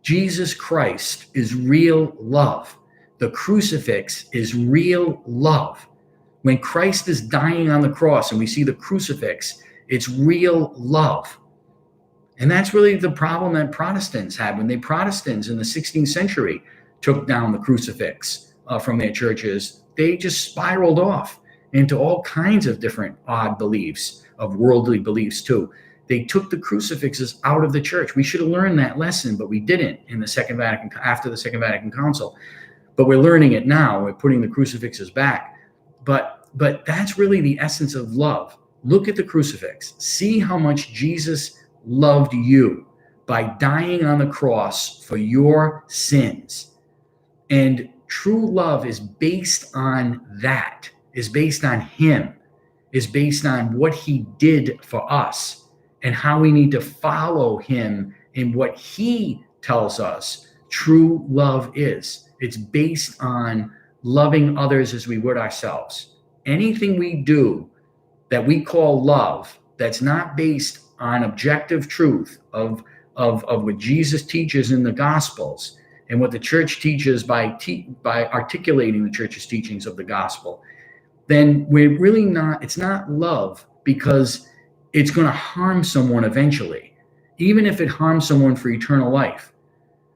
Jesus Christ is real love. The crucifix is real love. When Christ is dying on the cross and we see the crucifix, it's real love. And that's really the problem that Protestants had when Protestants in the 16th century took down the crucifix from their churches. They just spiraled off into all kinds of different odd beliefs, of worldly beliefs too. They took the crucifixes out of the church. We should have learned that lesson, but we didn't after the Second Vatican Council. But we're learning it now. We're putting the crucifixes back. But that's really the essence of love. Look at the crucifix. See how much Jesus loved you by dying on the cross for your sins. And true love is based on that, is based on him, is based on what he did for us and how we need to follow him in what he tells us true love is. It's based on loving others as we would ourselves. Anything we do that we call love, that's not based on objective truth of what Jesus teaches in the Gospels and what the church teaches by articulating the church's teachings of the gospel, then we're really not, it's not love, because it's going to harm someone eventually, even if it harms someone for eternal life.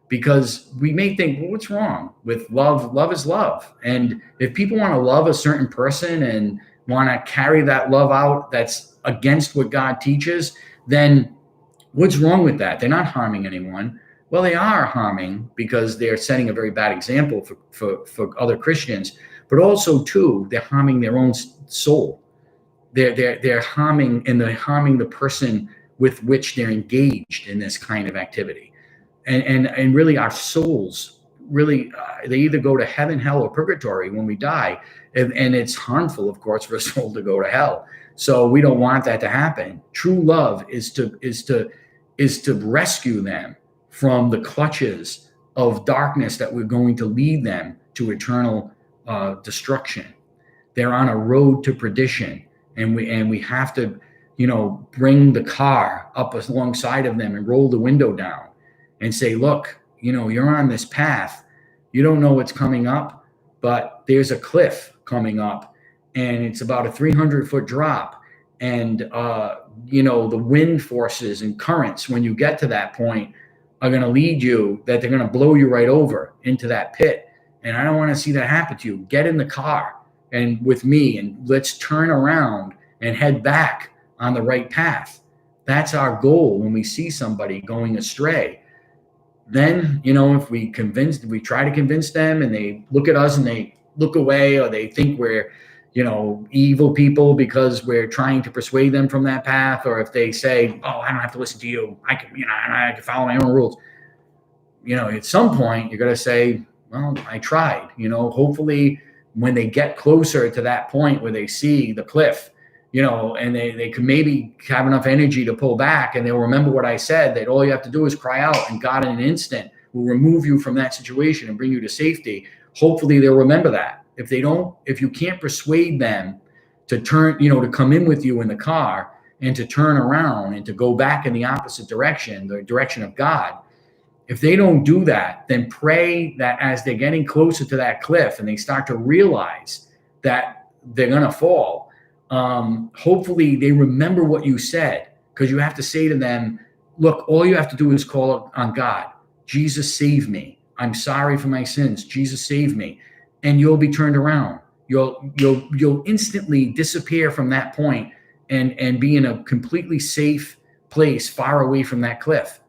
Because we may think, well, what's wrong with love? Love is love. And if people want to love a certain person and want to carry that love out that's against what God teaches, then what's wrong with that? They're not harming anyone. Well, they are harming because they're setting a very bad example for other Christians, but also too, they're harming their own soul. They're harming the person with which they're engaged in this kind of activity. And really our souls, really, they either go to heaven, hell, or purgatory when we die. And it's harmful, of course, for a soul to go to hell. So we don't want that to happen. True love is to rescue them from the clutches of darkness that we're going to lead them to eternal destruction. They're on a road to perdition, and we have to, bring the car up alongside of them and roll the window down and say, look, you're on this path. You don't know what's coming up, but there's a cliff coming up, and it's about a 300-foot drop. And, the wind forces and currents, when you get to that point, are going to lead you, that they're going to blow you right over into that pit. And I don't want to see that happen to you. Get in the car and with me, and let's turn around and head back on the right path. That's our goal when we see somebody going astray. Then, if we try to convince them and they look at us and they look away, or they think we're, evil people because we're trying to persuade them from that path, or if they say, oh, I don't have to listen to you, I can follow my own rules. At some point you're going to say, well, I tried. Hopefully when they get closer to that point where they see the cliff, and they can maybe have enough energy to pull back, and they'll remember what I said, that all you have to do is cry out, and God in an instant will remove you from that situation and bring you to safety. Hopefully they'll remember that. If you can't persuade them to turn, to come in with you in the car and to turn around and to go back in the opposite direction, the direction of God, If they don't do that, then pray that as they're getting closer to that cliff and they start to realize that they're going to fall, hopefully they remember what you said, because you have to say to them, look, all you have to do is call on God. Jesus, save me. I'm sorry for my sins. Jesus, save me. And you'll be turned around. You'll instantly disappear from that point and be in a completely safe place far away from that cliff.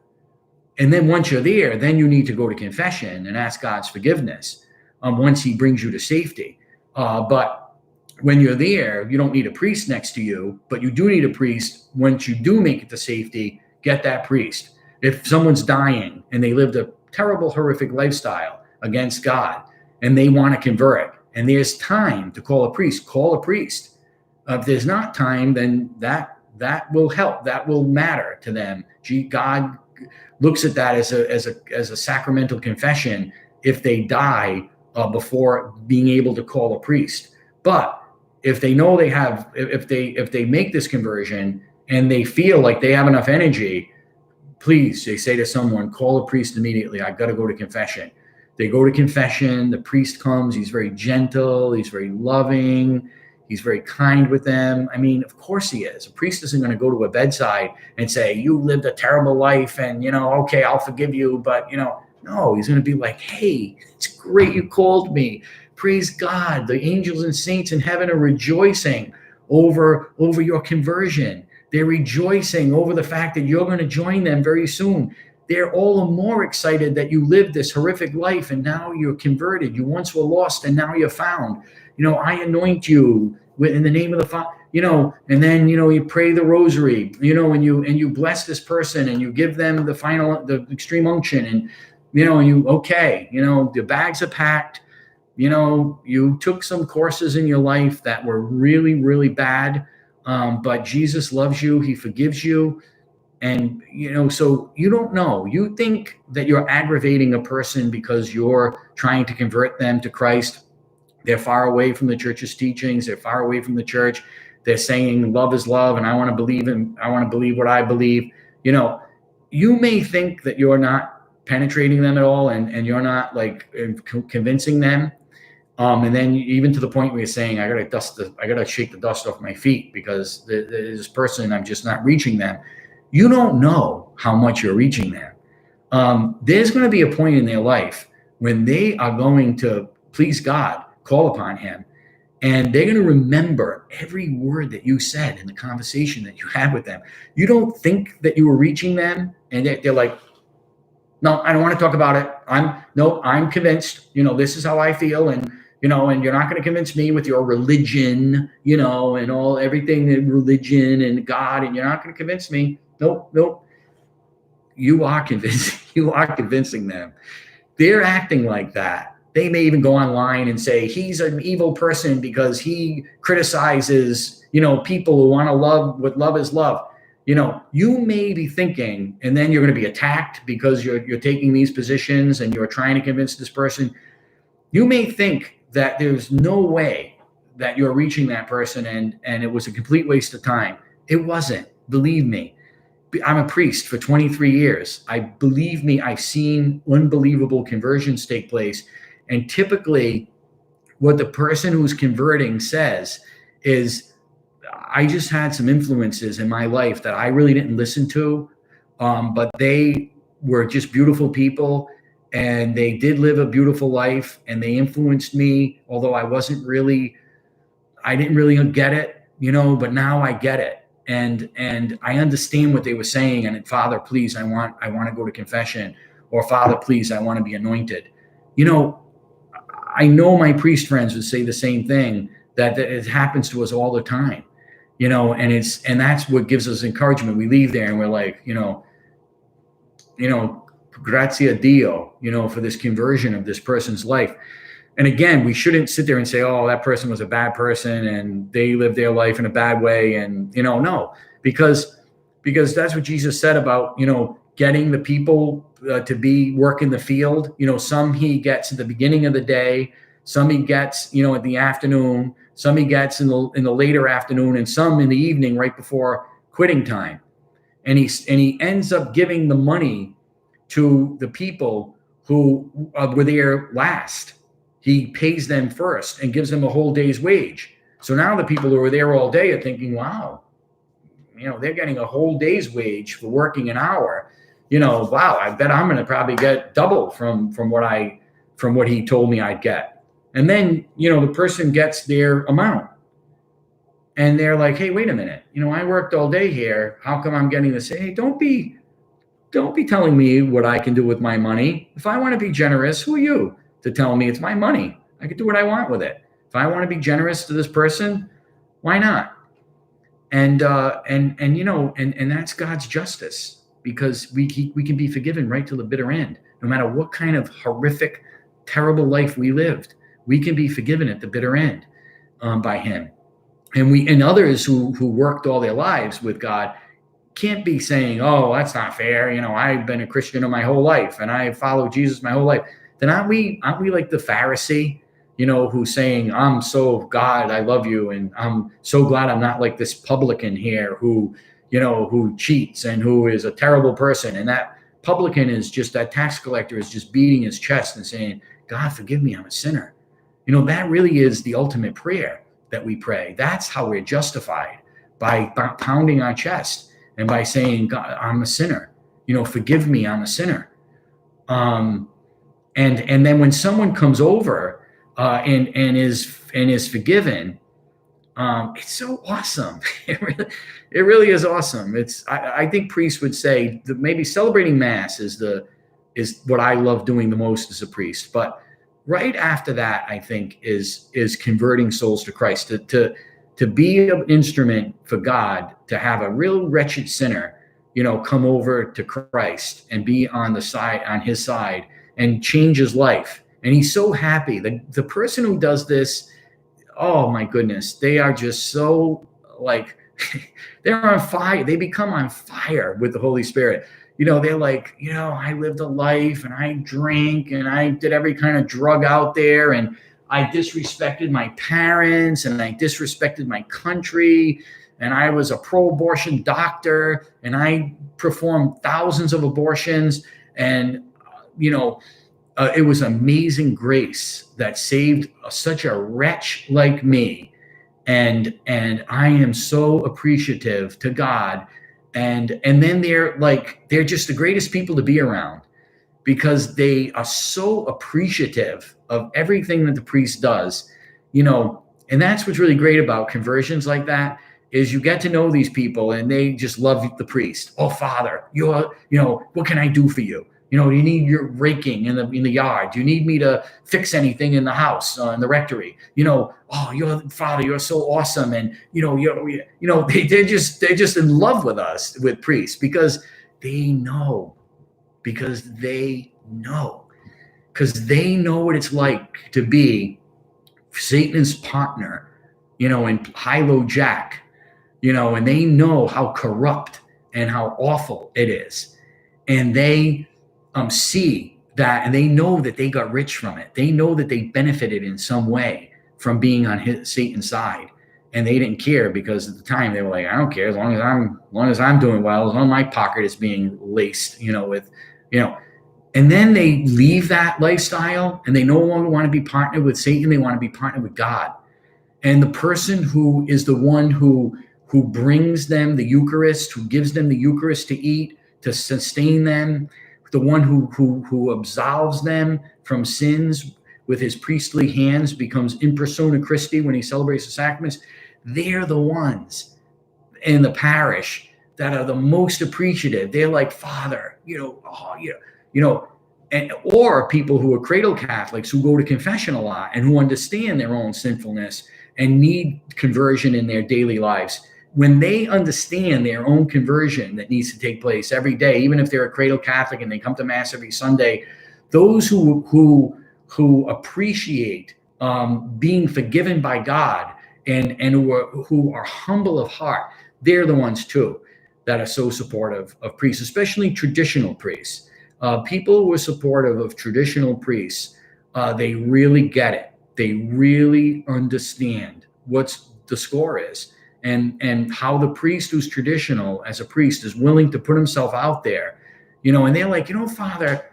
And then once you're there, then you need to go to confession and ask God's forgiveness once he brings you to safety. But when you're there, you don't need a priest next to you, but you do need a priest. Once you do make it to safety, get that priest. If someone's dying and they lived a terrible, horrific lifestyle against God and they want to convert, and there's time to call a priest, call a priest. If there's not time, then that will help. That will matter to them. God looks at that as a sacramental confession if they die before being able to call a priest. But if they know they have, if they make this conversion and they feel like they have enough energy, please, they say to someone, call a priest immediately. I've got to go to confession. They go to confession. The priest comes. He's very gentle. He's very loving. He's very kind with them. I mean, of course he is. A priest isn't going to go to a bedside and say, you lived a terrible life and, okay, I'll forgive you. But, no, he's going to be like, hey, it's great you called me. Praise God. The angels and saints in heaven are rejoicing over your conversion. They're rejoicing over the fact that you're going to join them very soon. They're all the more excited that you lived this horrific life and now you're converted. You once were lost and now you're found. I anoint you in the name of the Father, and then, you pray the rosary, and you bless this person and you give them the extreme unction and, the bags are packed, you took some courses in your life that were really, really bad. But Jesus loves you. He forgives you. And, so you don't know. You think that you're aggravating a person because you're trying to convert them to Christ. They're far away from the church's teachings. They're far away from the church. They're saying love is love, and I want to believe what I believe. You may think that you're not penetrating them at all, and you're not convincing them. And then even to the point where you're saying, I gotta shake the dust off my feet because this person, I'm just not reaching them. You don't know how much you're reaching them. There's going to be a point in their life when they are going to please God, call upon him, and they're going to remember every word that you said in the conversation that you had with them. You don't think that you were reaching them, and they're like, no, I don't want to talk about it. I'm convinced, this is how I feel. And, and you're not going to convince me with your religion, and everything, religion and God, and you're not going to convince me. Nope. You are convincing them. They're acting like that. They may even go online and say he's an evil person because he criticizes, people who want to love what love is love. You may be thinking, and then you're going to be attacked because you're taking these positions and you're trying to convince this person. You may think that there's no way that you're reaching that person and it was a complete waste of time. It wasn't. Believe me. I'm a priest for 23 years. Believe me, I've seen unbelievable conversions take place. And typically what the person who's converting says is, I just had some influences in my life that I really didn't listen to, but they were just beautiful people and they did live a beautiful life and they influenced me, although I didn't really get it, but now I get it. And I understand what they were saying. And Father, please, I want to go to confession, or Father, please, I want to be anointed. I know my priest friends would say the same thing, that it happens to us all the time, and that's what gives us encouragement. We leave there and we're like, grazie a Dio, for this conversion of this person's life. And again, we shouldn't sit there and say, oh, that person was a bad person and they lived their life in a bad way. And, no, because that's what Jesus said about, getting the people to work in the field. Some he gets at the beginning of the day, some he gets, at the afternoon, some he gets in the later afternoon, and some in the evening right before quitting time. And he ends up giving the money to the people who were there last. He pays them first and gives them a whole day's wage. So now the people who are there all day are thinking, wow, they're getting a whole day's wage for working an hour. Wow, I bet I'm going to probably get double from what he told me I'd get. And then, the person gets their amount. And they're like, hey, wait a minute. I worked all day here. How come I'm getting this? Hey, don't be telling me what I can do with my money. If I want to be generous, who are you to tell me it's my money? I can do what I want with it. If I want to be generous to this person, why not? And that's God's justice, because we can be forgiven right to the bitter end. No matter what kind of horrific, terrible life we lived, we can be forgiven at the bitter end by him. And others who worked all their lives with God can't be saying, oh, that's not fair. I've been a Christian my whole life and I followed Jesus my whole life. Then aren't we like the Pharisee, who's saying, I'm so God, I love you. And I'm so glad I'm not like this publican here who cheats and who is a terrible person. And that publican is just, that tax collector is just beating his chest and saying, God, forgive me, I'm a sinner. That really is the ultimate prayer that we pray. That's how we're justified, by pounding our chest and by saying, God, I'm a sinner. Forgive me, I'm a sinner. And then when someone comes over and is forgiven, it's so awesome. It really is awesome. I think priests would say that maybe celebrating Mass is what I love doing the most as a priest. But right after that, I think is converting souls to Christ, to be an instrument for God, to have a real wretched sinner, come over to Christ and be on his side and change his life. And he's so happy. The person who does this, oh my goodness, they are just so they're on fire. They become on fire with the Holy Spirit. They're like, I lived a life and I drank and I did every kind of drug out there, and I disrespected my parents and I disrespected my country, and I was a pro-abortion doctor and I performed thousands of abortions, and it was amazing grace that saved such a wretch like me, and I am so appreciative to God. And then they're just the greatest people to be around, because they are so appreciative of everything that the priest does, and that's what's really great about conversions like that, is you get to know these people and they just love the priest. Oh, Father, what can I do for you? Do you need your raking in the yard? Do you need me to fix anything in the house, in the rectory? Oh, your Father, you're so awesome. And, they're just in love with us, with priests, because they know what it's like to be Satan's partner, and high-low jack, and they know how corrupt and how awful it is. And they see that, and they know that they got rich from it. They know that they benefited in some way from being on Satan's side, and they didn't care, because at the time they were like, I don't care, as long as I'm doing well, as long as my pocket is being laced, and then they leave that lifestyle and they no longer want to be partnered with Satan. They want to be partnered with God. And the person who is the one who brings them the Eucharist, who gives them the Eucharist to eat, to sustain them, the one who absolves them from sins with his priestly hands, becomes in persona Christi when he celebrates the sacraments. They're the ones in the parish that are the most appreciative. They're like, Father, or people who are cradle Catholics who go to confession a lot and who understand their own sinfulness and need conversion in their daily lives. When they understand their own conversion that needs to take place every day, even if they're a cradle Catholic and they come to Mass every Sunday, those who appreciate being forgiven by God and who are humble of heart, they're the ones too that are so supportive of priests, especially traditional priests. People who are supportive of traditional priests, they really get it. They really understand what the score is, and how the priest who's traditional as a priest is willing to put himself out there, and they're like, Father,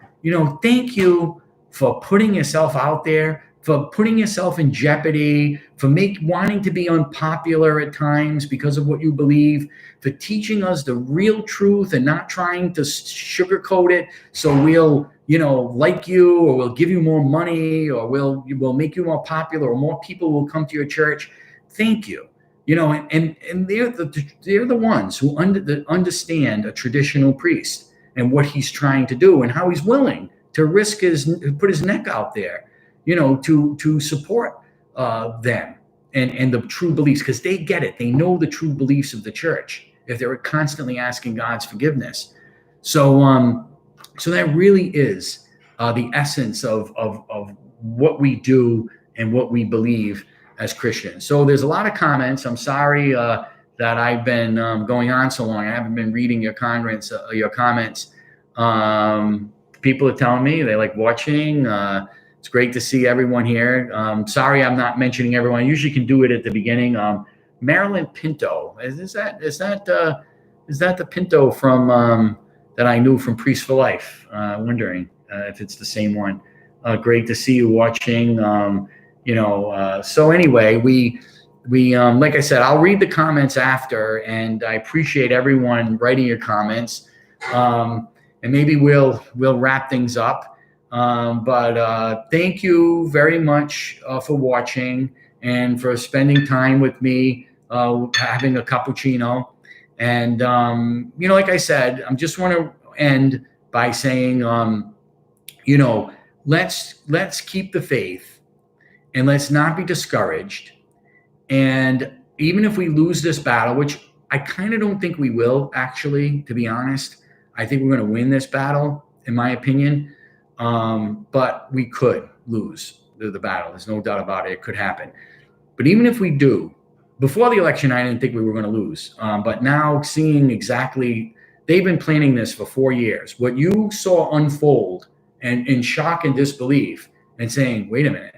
thank you for putting yourself out there, for putting yourself in jeopardy, for wanting to be unpopular at times because of what you believe, for teaching us the real truth and not trying to sugarcoat it so we'll, like you, or we'll give you more money, or we'll make you more popular, or more people will come to your church. Thank you. And they're the ones who understand a traditional priest and what he's trying to do and how he's willing to put his neck out there, to support them and the true beliefs, because they get it. They know the true beliefs of the church if they're constantly asking God's forgiveness. So that really is the essence of what we do and what we believe as Christians. So there's a lot of comments. I'm sorry that I've been going on so long. I haven't been reading your comments. People are telling me they like watching. It's great to see everyone here. Sorry I'm not mentioning everyone. I usually can do it at the beginning. Marilyn Pinto. Is that the Pinto from that I knew from Priest for Life? Wondering if it's the same one. Great to see you watching. So anyway, we like I said, I'll read the comments after, and I appreciate everyone writing your comments. And maybe we'll wrap things up. But thank you very much for watching and for spending time with me, having a cappuccino. And like I said, I just want to end by saying, let's keep the faith. And let's not be discouraged. And even if we lose this battle, which I kind of don't think we will, actually, to be honest, I think we're going to win this battle, in my opinion. But we could lose the battle. There's no doubt about it. It could happen. But even if we do, before the election, I didn't think we were going to lose. But now seeing exactly, they've been planning this for 4 years. What you saw unfold and in shock and disbelief and saying, wait a minute.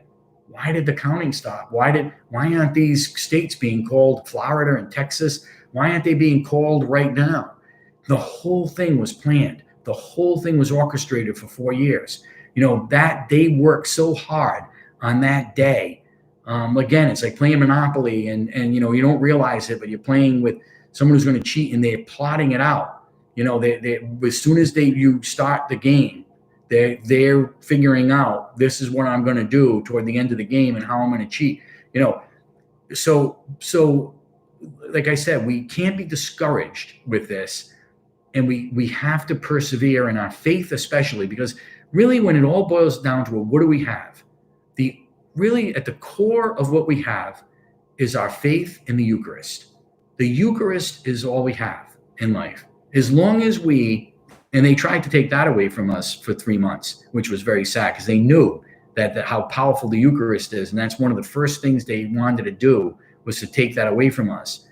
Why did the counting stop? Why aren't these states being called, Florida and Texas? Why aren't they being called right now? The whole thing was planned. The whole thing was orchestrated for 4 years. That they worked so hard on that day. Again, it's like playing Monopoly and you don't realize it, but you're playing with someone who's going to cheat, and they're plotting it out. They as soon as you start the game, they're figuring out, this is what I'm going to do toward the end of the game and how I'm going to cheat. So like I said, we can't be discouraged with this, and we have to persevere in our faith, especially because really, when it all boils down to it, what do we have? Really at the core of what we have is our faith in the Eucharist. The Eucharist is all we have in life. As long as and they tried to take that away from us for 3 months, which was very sad, because they knew that how powerful the Eucharist is. And that's one of the first things they wanted to do, was to take that away from us.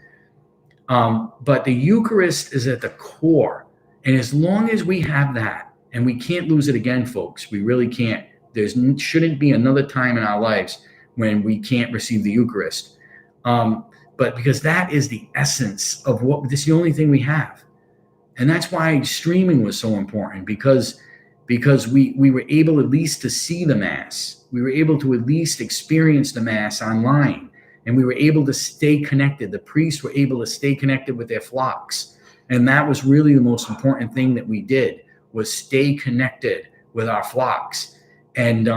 But the Eucharist is at the core. And as long as we have that, and we can't lose it again, folks, we really can't. There shouldn't be another time in our lives when we can't receive the Eucharist. But because that is the essence of this is the only thing we have. And that's why streaming was so important, because we were able at least to see the Mass. We were able to at least experience the Mass online, and we were able to stay connected. The priests were able to stay connected with their flocks. And that was really the most important thing that we did, was stay connected with our flocks. And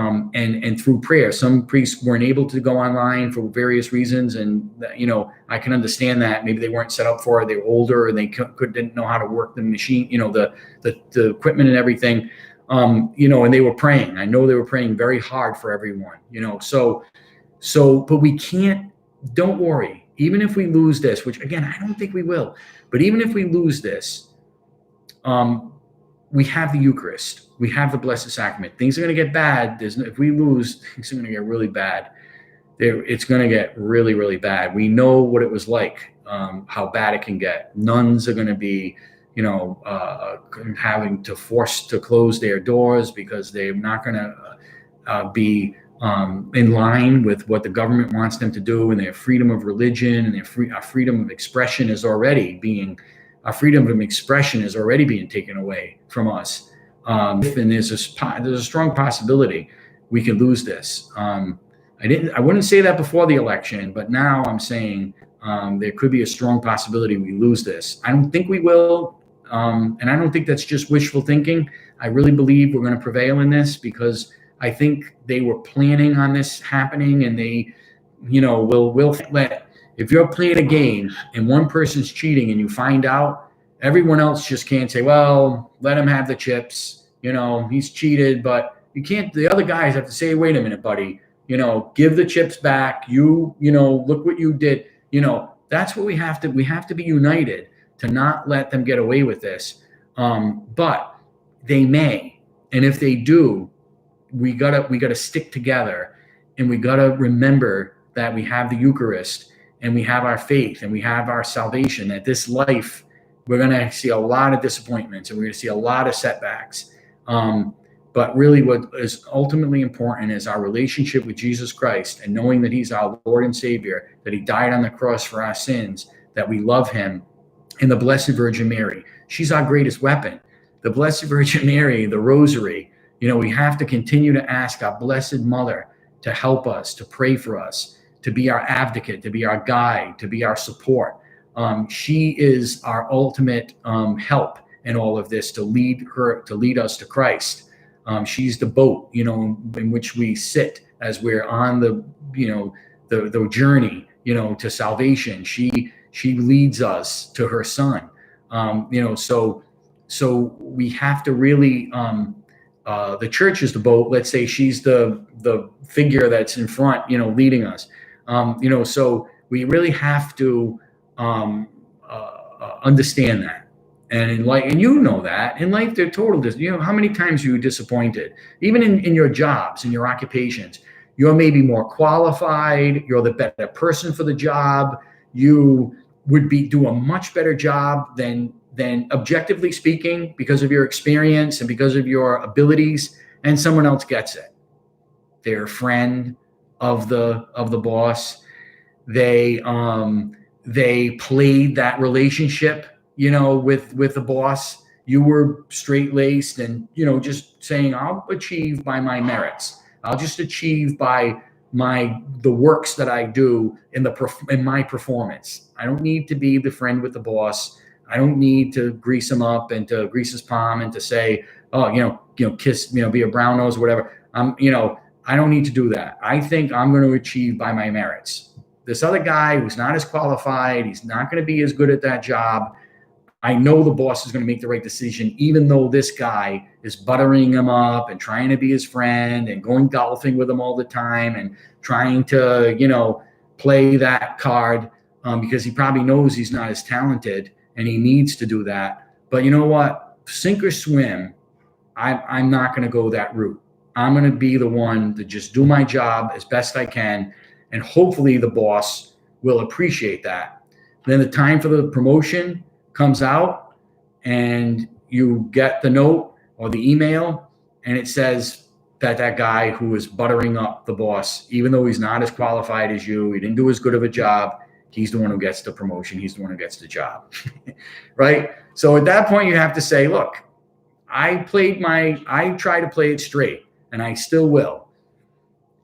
through prayer. Some priests weren't able to go online for various reasons, and I can understand that. Maybe they weren't set up for it. They were older, and they didn't know how to work the machine, the equipment and everything. And they were praying. I know they were praying very hard for everyone. But we can't. Don't worry. Even if we lose this, which again I don't think we will, but even if we lose this, we have the Eucharist. We have the Blessed Sacrament. Things are going to get bad. If we lose, things are going to get really bad. It's going to get really, really bad. We know what it was like, how bad it can get. Nuns are going to be, having to force to close their doors because they're not going to be in line with what the government wants them to do, and their freedom of religion and our freedom of expression is already being Our freedom of expression is already being taken away from us. And there's a strong possibility we could lose this. I wouldn't say that before the election, but now I'm saying there could be a strong possibility we lose this. I don't think we will. And I don't think that's just wishful thinking. I really believe we're going to prevail in this, because I think they were planning on this happening, and they, will let, if you're playing a game and one person's cheating and you find out, everyone else just can't say, well, let him have the chips. He's cheated, but you can't, the other guys have to say, wait a minute, buddy, give the chips back. Look what you did. That's what we have to be united to not let them get away with this. But they may. And if they do, we gotta stick together, and we gotta remember that we have the Eucharist, and we have our faith, and we have our salvation, that this life, we're gonna see a lot of disappointments, and we're gonna see a lot of setbacks. But really what is ultimately important is our relationship with Jesus Christ, and knowing that he's our Lord and Savior, that he died on the cross for our sins, that we love him, and the Blessed Virgin Mary. She's our greatest weapon. The Blessed Virgin Mary, the Rosary. We have to continue to ask our Blessed Mother to help us, to pray for us, to be our advocate, to be our guide, to be our support. She is our ultimate help in all of this, to lead us to Christ. She's the boat, in which we sit as we're on the journey, to salvation. She leads us to her Son. So we have to really, the church is the boat. Let's say she's the figure that's in front, leading us. So we really have to understand that. And in life, and that in life, they're total. How many times are you disappointed? Even in your jobs, in your occupations, you're maybe more qualified. You're the better person for the job. You would do a much better job than objectively speaking, because of your experience and because of your abilities, and someone else gets it. They're a friend of the boss. They played that relationship, with the boss. You were straight-laced and, just saying, I'll achieve by my merits. I'll just achieve by the works that I do in my performance. I don't need to be the friend with the boss. I don't need to grease him up and to grease his palm and to say, oh, kiss, be a brown nose or whatever. I don't need to do that. I think I'm going to achieve by my merits. This other guy who's not as qualified, he's not going to be as good at that job. I know the boss is going to make the right decision, even though this guy is buttering him up and trying to be his friend and going golfing with him all the time and trying to, play that card because he probably knows he's not as talented and he needs to do that. But you know what? Sink or swim, I'm not going to go that route. I'm going to be the one to just do my job as best I can. And hopefully the boss will appreciate that. Then the time for the promotion comes out and you get the note or the email and it says that guy who was buttering up the boss, even though he's not as qualified as you, he didn't do as good of a job, he's the one who gets the promotion, he's the one who gets the job. Right? So at that point you have to say, look, I try to play it straight and I still will.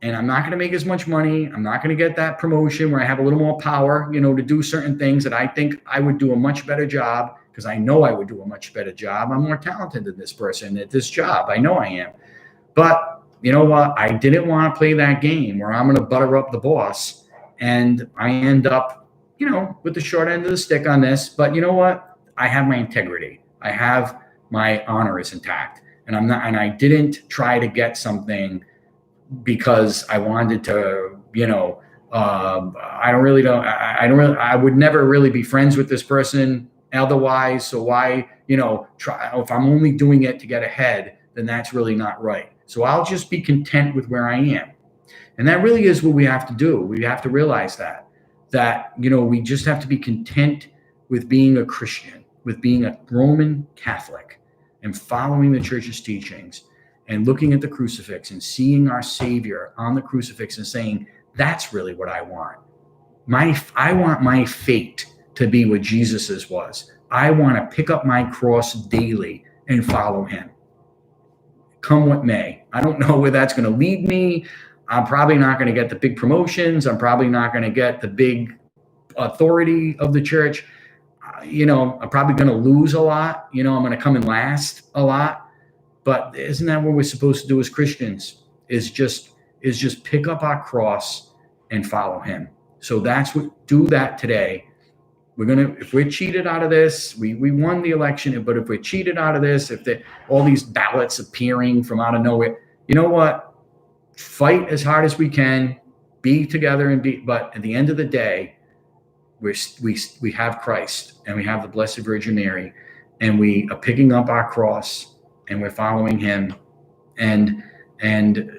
And I'm not going to make as much money. I'm not going to get that promotion where I have a little more power, to do certain things that I think I would do a much better job, because I know I would do a much better job. I'm more talented than this person at this job. I know I am. But you know what? I didn't want to play that game where I'm going to butter up the boss and I end up, with the short end of the stick on this. But you know what? I have my integrity. I have my honor is intact. And I didn't try to get something because I wanted to, I would never really be friends with this person otherwise. So why, try, if I'm only doing it to get ahead, then that's really not right. So I'll just be content with where I am. And that really is what we have to do. We have to realize that, we just have to be content with being a Christian, with being a Roman Catholic and following the church's teachings and looking at the crucifix and seeing our Savior on the crucifix and saying, that's really what I want. I want my fate to be what Jesus's was. I want to pick up my cross daily and follow him, come what may. I don't know where that's going to lead me. I'm probably not going to get the big promotions. I'm probably not going to get the big authority of the church. I'm probably going to lose a lot. I'm going to come in last a lot. But isn't that what we're supposed to do as Christians? Is just pick up our cross and follow him. So do that today. If we're cheated out of this, we won the election, but if we're cheated out of this, all these ballots appearing from out of nowhere, you know what? Fight as hard as we can, be together but at the end of the day, we have Christ and we have the Blessed Virgin Mary, and we are picking up our cross and we're following him. And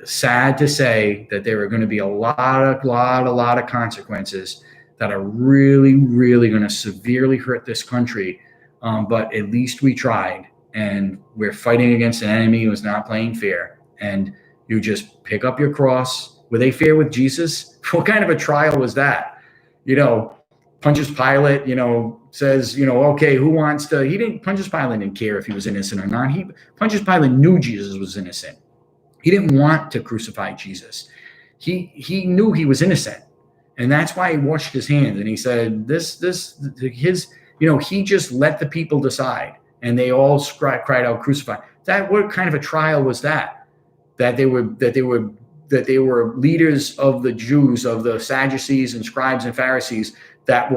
sad to say that there are going to be a lot of consequences that are really, really going to severely hurt this country. But at least we tried, and we're fighting against an enemy who is not playing fair. And you just pick up your cross. Were they fair with Jesus? What kind of a trial was that? Pontius Pilate, says, okay, who wants to? Pontius Pilate didn't care if he was innocent or not. Pontius Pilate knew Jesus was innocent. He didn't want to crucify Jesus. He knew he was innocent. And that's why he washed his hands. And he said, he just let the people decide. And they all cried out, crucify. What kind of a trial was that? That they were leaders of the Jews, of the Sadducees and scribes and Pharisees that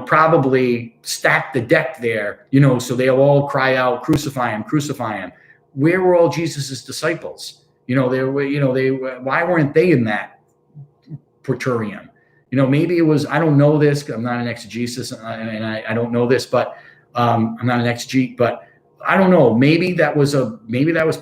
probably stacked the deck there, so they'll all cry out, crucify him, crucify him. Where were all Jesus's disciples? Why weren't they in that praetorium? Maybe it was, I don't know this, 'cause I'm not an exegesis, and I don't know this, but I'm not an exegete, but I don't know. Maybe that was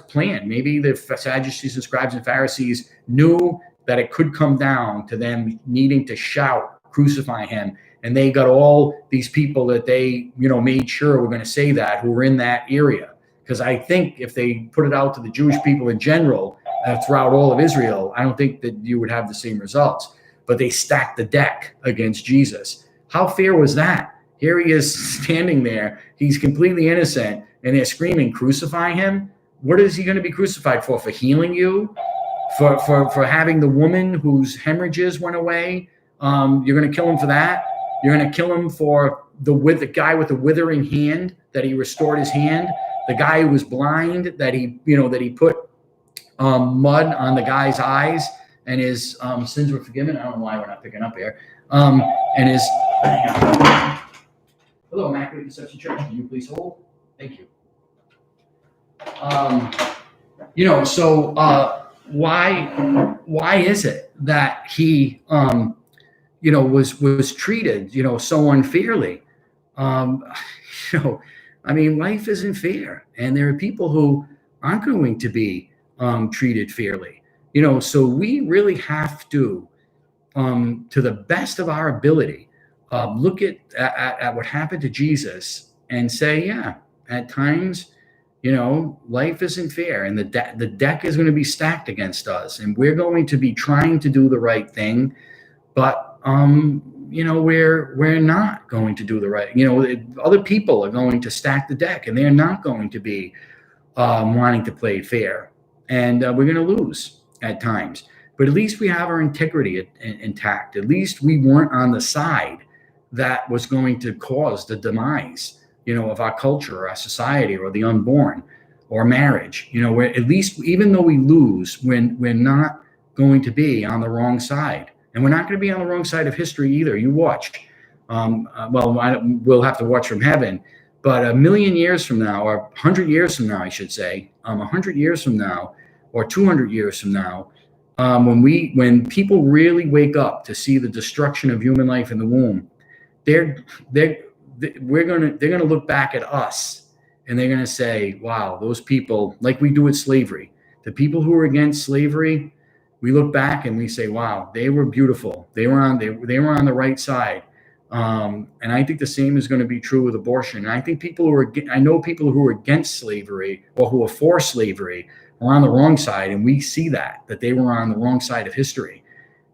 planned. Maybe the Sadducees and scribes and Pharisees knew that it could come down to them needing to shout, crucify him. And they got all these people that they, made sure were going to say that, who were in that area. Because I think if they put it out to the Jewish people in general, throughout all of Israel, I don't think that you would have the same results. But they stacked the deck against Jesus. How fair was that? Here he is standing there. He's completely innocent. And they're screaming, crucify him. What is he going to be crucified for? For healing you? For having the woman whose hemorrhages went away? You're going to kill him for that? You're going to kill him for the guy with the withering hand, that he restored his hand? The guy who was blind, that he put mud on the guy's eyes and his sins were forgiven? I don't know why we're not picking up here. And his... Hello, Immaculate Conception Church. Can you please hold? Thank you. So why is it that he, was treated, so unfairly? Life isn't fair, and there are people who aren't going to be treated fairly. So we really have to the best of our ability, look at what happened to Jesus and say, yeah, at times, life isn't fair, and the deck is going to be stacked against us, and we're going to be trying to do the right thing, but we're not going to do the right. Other people are going to stack the deck, and they're not going to be wanting to play fair, and we're going to lose at times. But at least we have our integrity intact. At least we weren't on the side that was going to cause the demise, of our culture or our society or the unborn or marriage. Where at least, even though we lose, we're not going to be on the wrong side. And we're not going to be on the wrong side of history either. You watch. We'll have to watch from heaven. But 1,000,000 years from now, or 100 years from now, I should say, 100 years from now, or 200 years from now, when people really wake up to see the destruction of human life in the womb, they're gonna look back at us, and they're gonna say, "Wow, those people," like we do with slavery. The people who were against slavery, we look back and we say, "Wow, they were beautiful. They were on the right side." And I think the same is going to be true with abortion. And I think I know people who are against slavery or who are for slavery are on the wrong side, and we see that they were on the wrong side of history.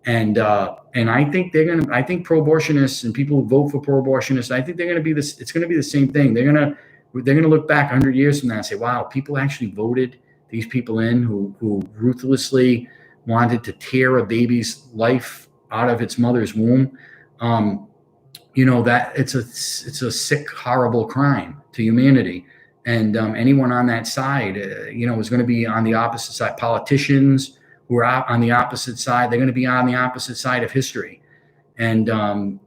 And I think I think pro-abortionists and people who vote for pro-abortionists, I think they're gonna be this. It's gonna be the same thing. They're gonna look back 100 years from now and say, "Wow, people actually voted these people in who ruthlessly wanted to tear a baby's life out of its mother's womb." That it's a sick, horrible crime to humanity. And anyone on that side, is going to be on the opposite side. Politicians who are out on the opposite side, they're going to be on the opposite side of history. And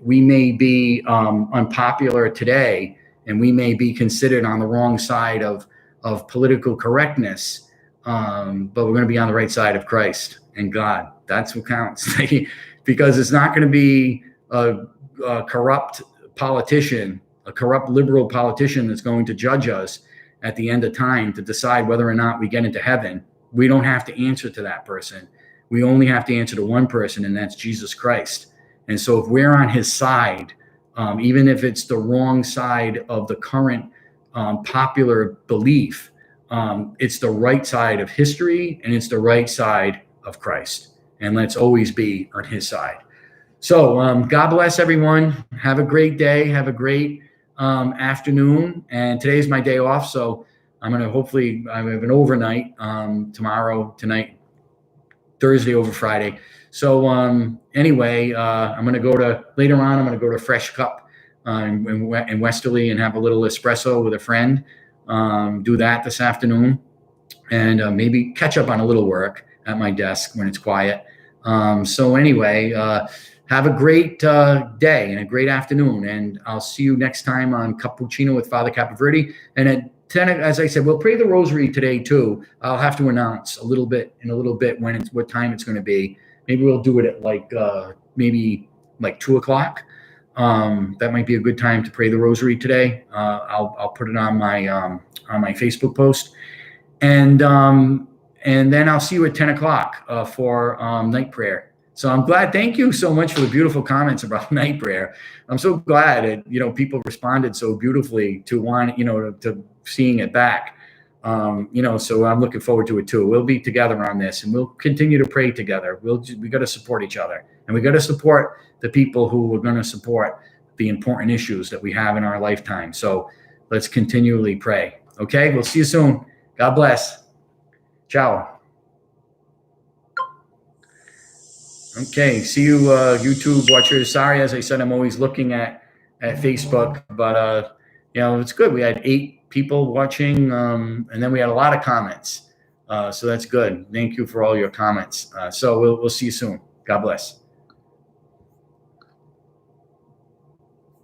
we may be unpopular today, and we may be considered on the wrong side of political correctness, but we're going to be on the right side of Christ and God. That's what counts. Because it's not going to be a corrupt politician, a corrupt liberal politician that's going to judge us at the end of time to decide whether or not we get into heaven. We don't have to answer to that person. We only have to answer to one person, and that's Jesus Christ. And so if we're on his side, even if it's the wrong side of the current popular belief, it's the right side of history, and it's the right side of Christ. And let's always be on his side. So God bless everyone. Have a great day. Have a great afternoon. And today's my day off, so I'm going to hopefully I have an overnight tomorrow, tonight, Thursday over Friday. So anyway, I'm going to go to later on. I'm going to go to Fresh Cup in Westerly and have a little espresso with a friend. Do that this afternoon, and maybe catch up on a little work at my desk when it's quiet. So anyway, have a great day and a great afternoon, and I'll see you next time on Cappuccino with Father Capoverdi. And at 10, as I said, we'll pray the rosary today too. I'll have to announce in a little bit what time it's going to be. Maybe we'll do it at maybe 2:00. That might be a good time to pray the rosary today. I'll put it on my Facebook post, and then I'll see you at 10:00 for night prayer. So I'm glad. Thank you so much for the beautiful comments about night prayer. I'm so glad that people responded so beautifully to to seeing it back. So I'm looking forward to it too. We'll be together on this, and we'll continue to pray together. We got to support each other, and we got to support the people who are going to support the important issues that we have in our lifetime. So let's continually pray. Okay, we'll see you soon. God bless. Ciao. Okay, see you, YouTube watchers. Sorry, as I said, I'm always looking at Facebook, but it's good. We had 8 people watching, and then we had a lot of comments. So that's good. Thank you for all your comments. So we'll see you soon. God bless.